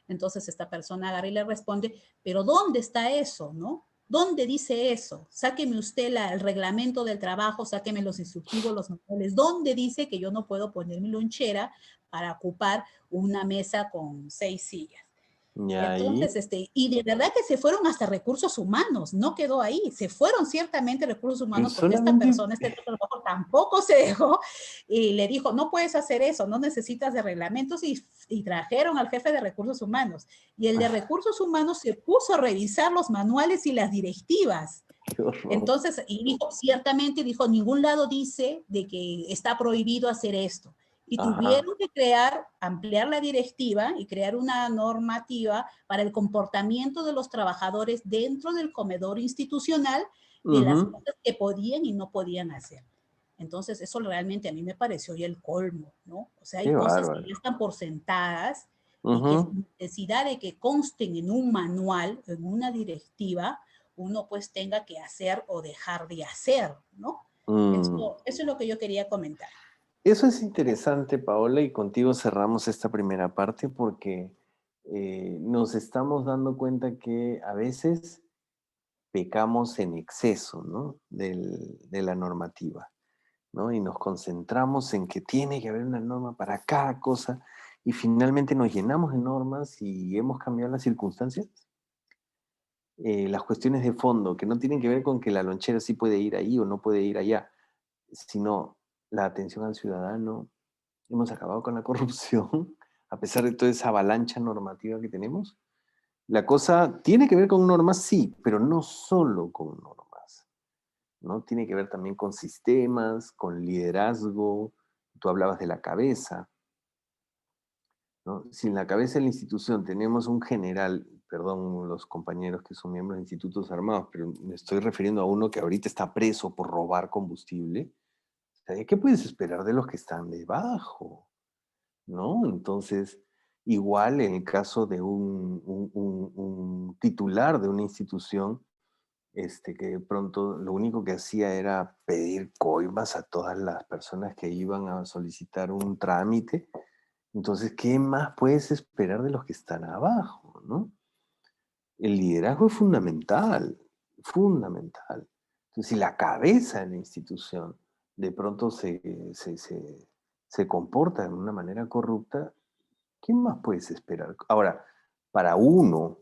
Entonces, esta persona agarra y le responde, pero ¿dónde está eso, no? ¿Dónde dice eso? Sáqueme usted el reglamento del trabajo, sáqueme los instructivos, los manuales. ¿Dónde dice que yo no puedo poner mi lonchera para ocupar una mesa con 6 sillas? Entonces, y de verdad que se fueron hasta recursos humanos, no quedó ahí, se fueron ciertamente recursos humanos porque esta persona, trabajo tampoco se dejó y le dijo, no puedes hacer eso, no necesitas de reglamentos y trajeron al jefe de recursos humanos y el de recursos humanos se puso a revisar los manuales y las directivas. Entonces, y dijo, ciertamente dijo, en ningún lado dice de que está prohibido hacer esto. Y tuvieron que ampliar la directiva y crear una normativa para el comportamiento de los trabajadores dentro del comedor institucional de las cosas que podían y no podían hacer. Entonces, eso realmente a mí me pareció ya el colmo, ¿no? O sea, hay cosas que ya están por sentadas y que sin necesidad de que consten en un manual, en una directiva, uno pues tenga que hacer o dejar de hacer, ¿no? Eso es lo que yo quería comentar. Eso es interesante, Paola, y contigo cerramos esta primera parte porque nos estamos dando cuenta que a veces pecamos en exceso, ¿no? de la normativa, ¿no? Y nos concentramos en que tiene que haber una norma para cada cosa y finalmente nos llenamos de normas y hemos cambiado las circunstancias. Las cuestiones de fondo, que no tienen que ver con que la lonchera sí puede ir ahí o no puede ir allá, sino la atención al ciudadano. Hemos acabado con la corrupción a pesar de toda esa avalancha normativa que tenemos. La cosa tiene que ver con normas, sí, pero no solo con normas, ¿no? Tiene que ver también con sistemas, con liderazgo. Tú hablabas de la cabeza, ¿no? Si en la cabeza de la institución tenemos un general, perdón los compañeros que son miembros de institutos armados, pero me estoy refiriendo a uno que ahorita está preso por robar combustible, o sea, ¿qué puedes esperar de los que están debajo? ¿No? Entonces, igual en el caso de un titular de una institución, que de pronto lo único que hacía era pedir coimas a todas las personas que iban a solicitar un trámite. Entonces, ¿qué más puedes esperar de los que están abajo, ¿no? El liderazgo es fundamental, fundamental. Entonces, si la cabeza de la institución de pronto se comporta de una manera corrupta, ¿qué más puedes esperar? Ahora, para uno,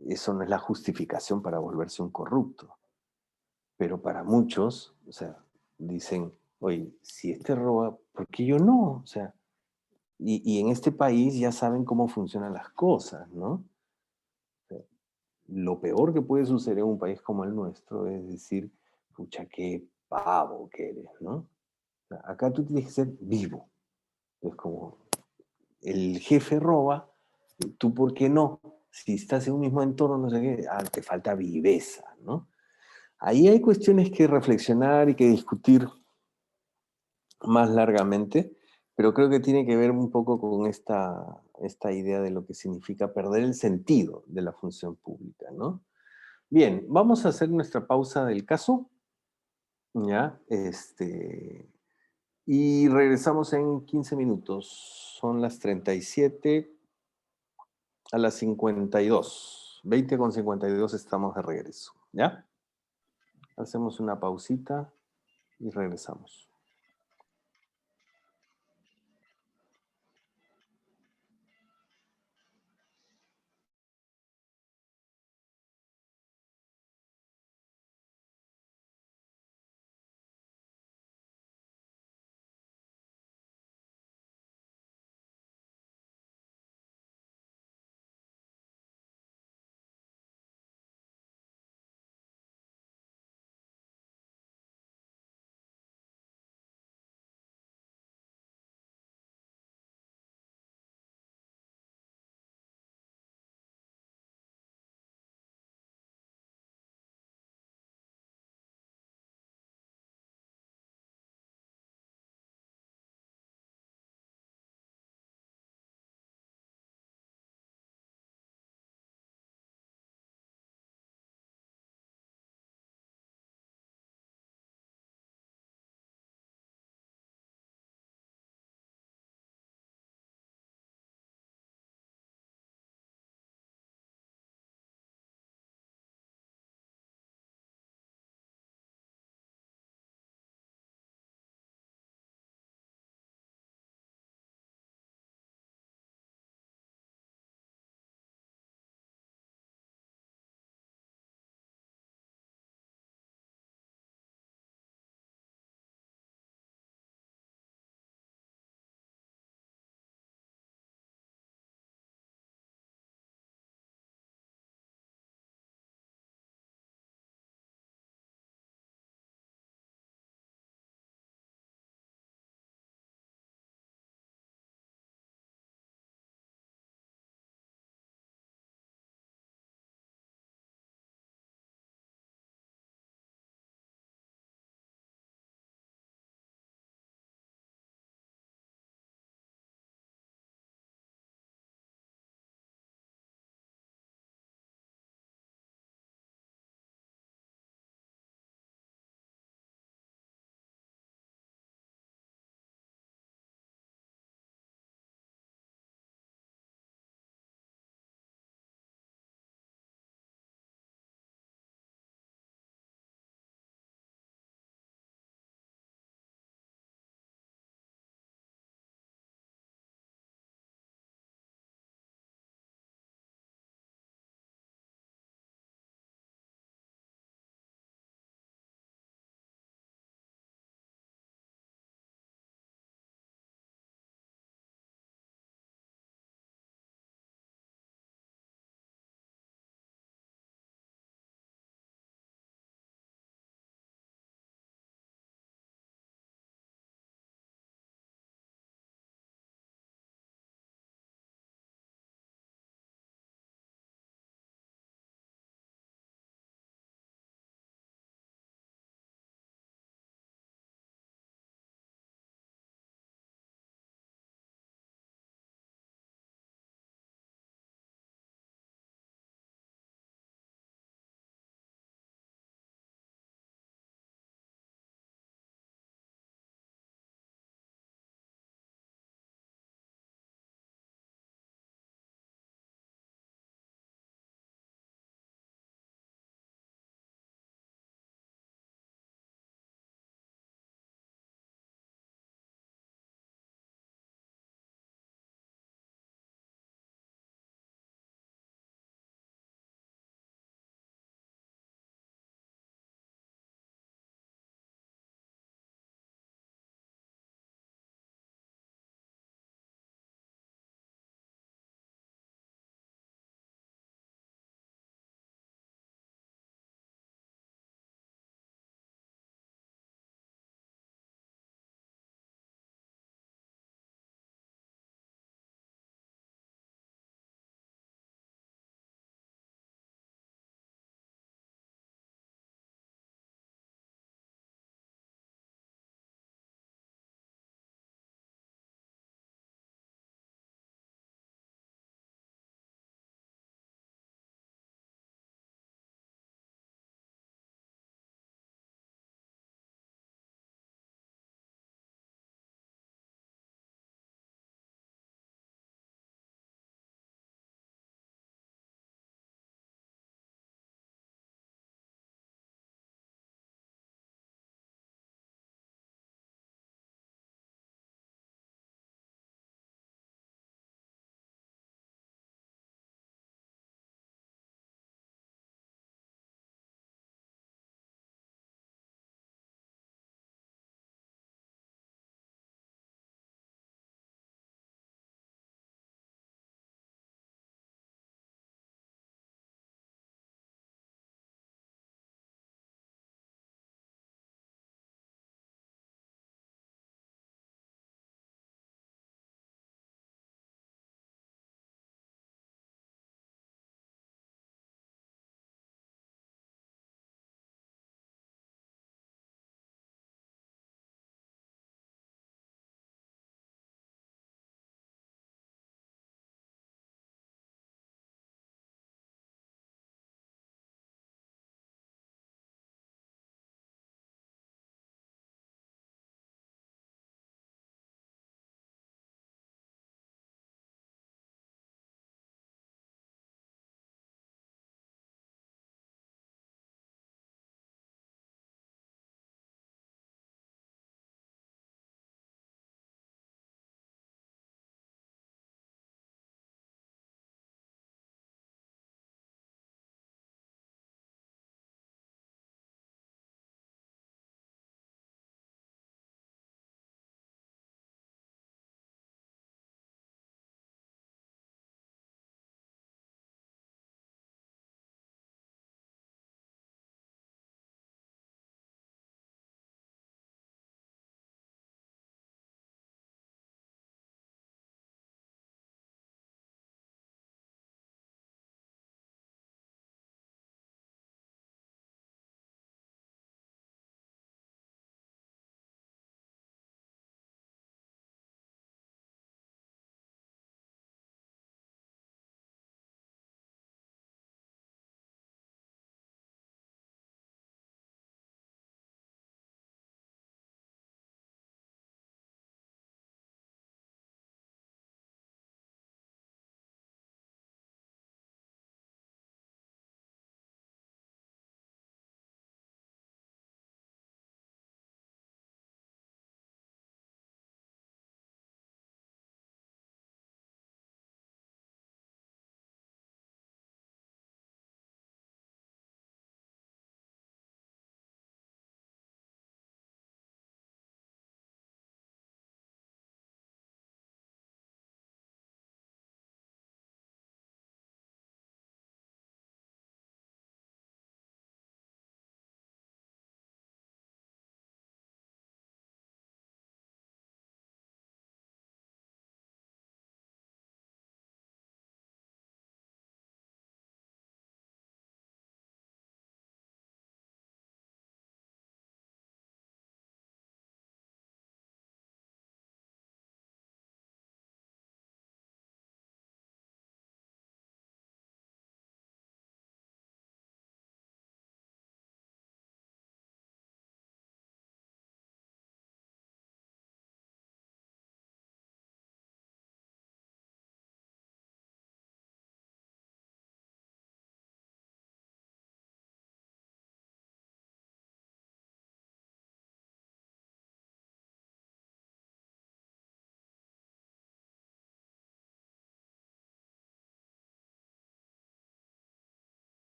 eso no es la justificación para volverse un corrupto. Pero para muchos, o sea, dicen, oye, si este roba, ¿por qué yo no? O sea, y en este país ya saben cómo funcionan las cosas, ¿no? O sea, lo peor que puede suceder en un país como el nuestro es decir, pucha, qué pavo que eres, ¿no? O sea, acá tú tienes que ser vivo. Es como, el jefe roba, ¿tú por qué no? Si estás en un mismo entorno, no sé qué, te falta viveza, ¿no? Ahí hay cuestiones que reflexionar y que discutir más largamente, pero creo que tiene que ver un poco con esta idea de lo que significa perder el sentido de la función pública, ¿no? Bien, vamos a hacer nuestra pausa del caso, ¿ya? Y regresamos en 15 minutos. Son las 37 a las 52. 20:52 estamos de regreso, ¿ya? Hacemos una pausita y regresamos.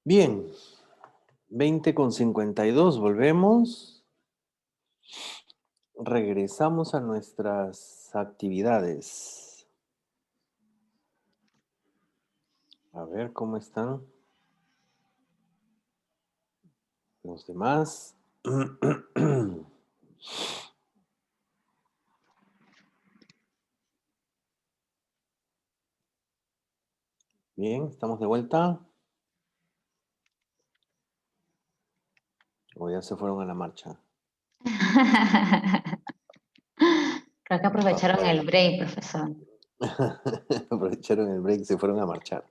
Bien, 20:52, volvemos. Regresamos a nuestras actividades. A ver cómo están los demás. Bien, estamos de vuelta. O ya se fueron a la marcha. Creo que aprovecharon el break, profesor. Aprovecharon el break y se fueron a marchar.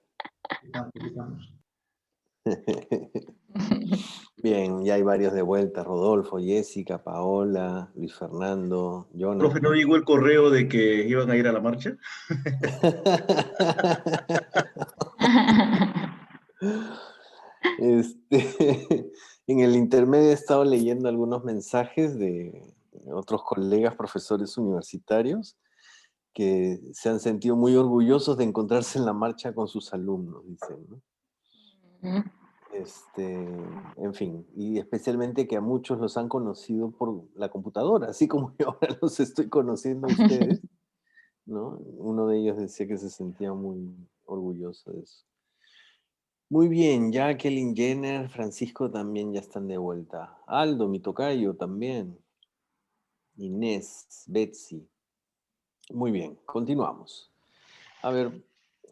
Bien, ya hay varios de vuelta. Rodolfo, Jessica, Paola, Luis Fernando, Jonathan. Profe, ¿no llegó el correo de que iban a ir a la marcha? En el intermedio he estado leyendo algunos mensajes de otros colegas profesores universitarios que se han sentido muy orgullosos de encontrarse en la marcha con sus alumnos, dicen, ¿no? En fin, y especialmente que a muchos los han conocido por la computadora, así como yo ahora los estoy conociendo a ustedes, ¿no? Uno de ellos decía que se sentía muy orgulloso de eso. Muy bien, Jacqueline, Jenner, Francisco también ya están de vuelta. Aldo, mi tocayo también. Inés, Betsy. Muy bien, continuamos. A ver,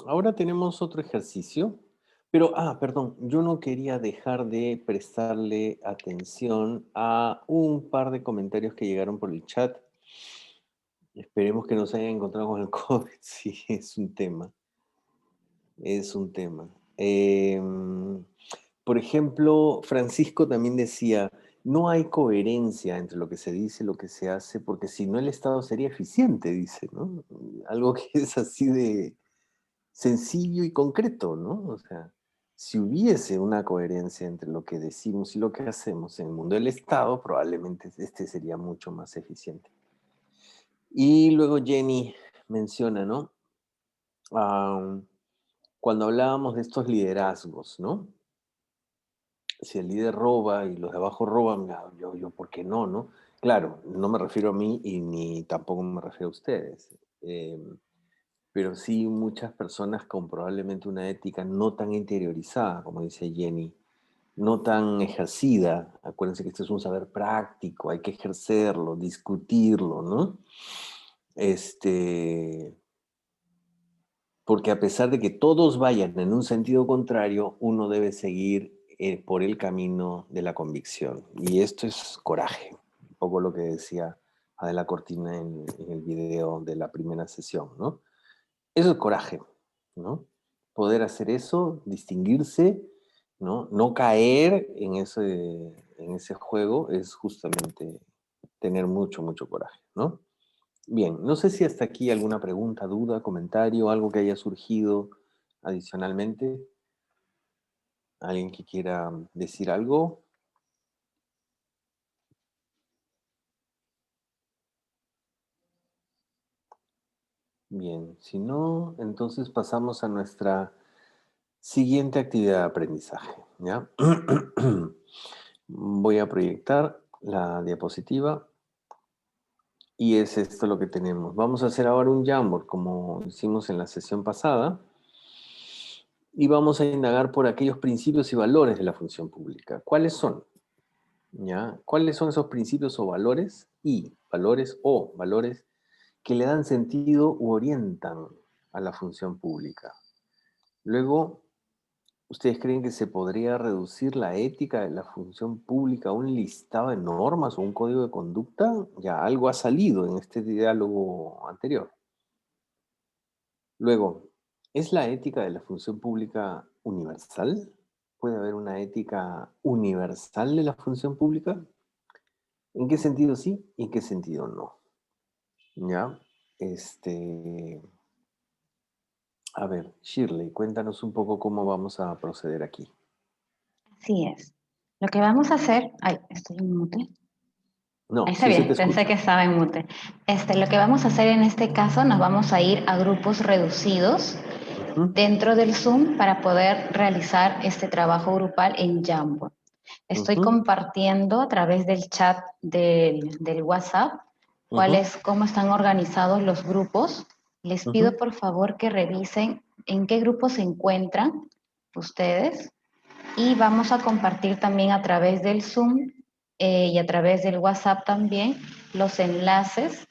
ahora tenemos otro ejercicio, pero, perdón, yo no quería dejar de prestarle atención a un par de comentarios que llegaron por el chat. Esperemos que no se hayan encontrado con el COVID, sí, es un tema. Es un tema. Por ejemplo, Francisco también decía, no hay coherencia entre lo que se dice y lo que se hace, porque si no el Estado sería eficiente, dice, ¿no? Algo que es así de sencillo y concreto, ¿no? O sea, si hubiese una coherencia entre lo que decimos y lo que hacemos en el mundo del Estado, probablemente este sería mucho más eficiente. Y luego Jenny menciona, ¿no? Cuando hablábamos de estos liderazgos, ¿no? Si el líder roba y los de abajo roban, yo ¿por qué no, no? Claro, no me refiero a mí y ni tampoco me refiero a ustedes. Pero sí muchas personas con probablemente una ética no tan interiorizada, como dice Jenny, no tan ejercida. Acuérdense que esto es un saber práctico, hay que ejercerlo, discutirlo, ¿no? Porque a pesar de que todos vayan en un sentido contrario, uno debe seguir por el camino de la convicción. Y esto es coraje, un poco lo que decía Adela Cortina en el video de la primera sesión, ¿no? Eso es coraje, ¿no? Poder hacer eso, distinguirse, ¿no? No caer en ese juego es justamente tener mucho, mucho coraje, ¿no? Bien, no sé si hasta aquí alguna pregunta, duda, comentario, algo que haya surgido adicionalmente. ¿Alguien que quiera decir algo? Bien, si no, entonces pasamos a nuestra siguiente actividad de aprendizaje, ¿ya? Voy a proyectar la diapositiva y es esto lo que tenemos. Vamos a hacer ahora un Jamboard como hicimos en la sesión pasada y vamos a indagar por aquellos principios y valores de la función pública. ¿Cuáles son? ¿Ya? ¿Cuáles son esos principios o valores valores que le dan sentido u orientan a la función pública? Luego, ¿ustedes creen que se podría reducir la ética de la función pública a un listado de normas o un código de conducta? Ya algo ha salido en este diálogo anterior. Luego, ¿es la ética de la función pública universal? ¿Puede haber una ética universal de la función pública? ¿En qué sentido sí y en qué sentido no? ¿Ya? A ver, Shirley, cuéntanos un poco cómo vamos a proceder aquí. Así es. Lo que vamos a hacer... Ay, ¿estoy en mute? No, Ahí está sí se bien, te pensé escucha. que estaba en mute. Lo que vamos a hacer en este caso, nos vamos a ir a grupos reducidos dentro del Zoom para poder realizar este trabajo grupal en Jamboard. Estoy compartiendo a través del chat del WhatsApp cómo están organizados los grupos. Les pido por favor que revisen en qué grupo se encuentran ustedes y vamos a compartir también a través del Zoom y a través del WhatsApp también los enlaces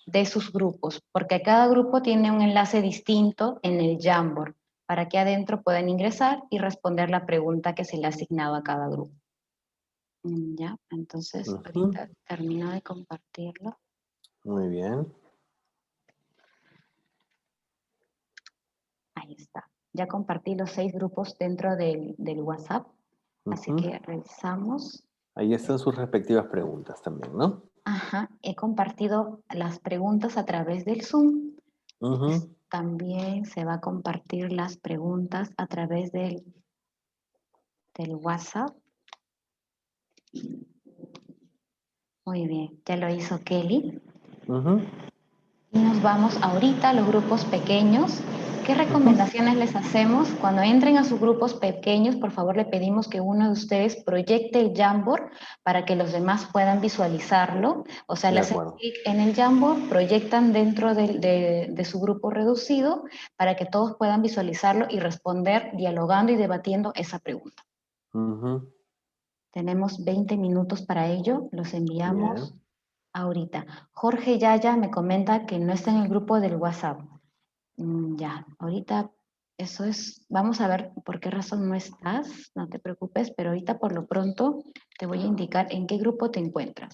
de sus grupos, porque cada grupo tiene un enlace distinto en el Jamboard para que adentro puedan ingresar y responder la pregunta que se le ha asignado a cada grupo. Ya, entonces ahorita termino de compartirlo. Muy bien. Ahí está. Ya compartí los 6 grupos dentro del WhatsApp, así que revisamos. Ahí están sus respectivas preguntas también, ¿no? Ajá, he compartido las preguntas a través del Zoom. También se va a compartir las preguntas a través del WhatsApp. Muy bien, ya lo hizo Kelly. Y nos vamos ahorita a los grupos pequeños. ¿Qué recomendaciones les hacemos? Cuando entren a sus grupos pequeños, por favor le pedimos que uno de ustedes proyecte el Jamboard para que los demás puedan visualizarlo. O sea, le hacen clic en el Jamboard, proyectan dentro de su grupo reducido para que todos puedan visualizarlo y responder dialogando y debatiendo esa pregunta. Tenemos 20 minutos para ello, los enviamos ahorita. Jorge Yaya me comenta que no está en el grupo del WhatsApp. Ya, ahorita eso es, vamos a ver por qué razón no estás, no te preocupes, pero ahorita por lo pronto te voy a indicar en qué grupo te encuentras.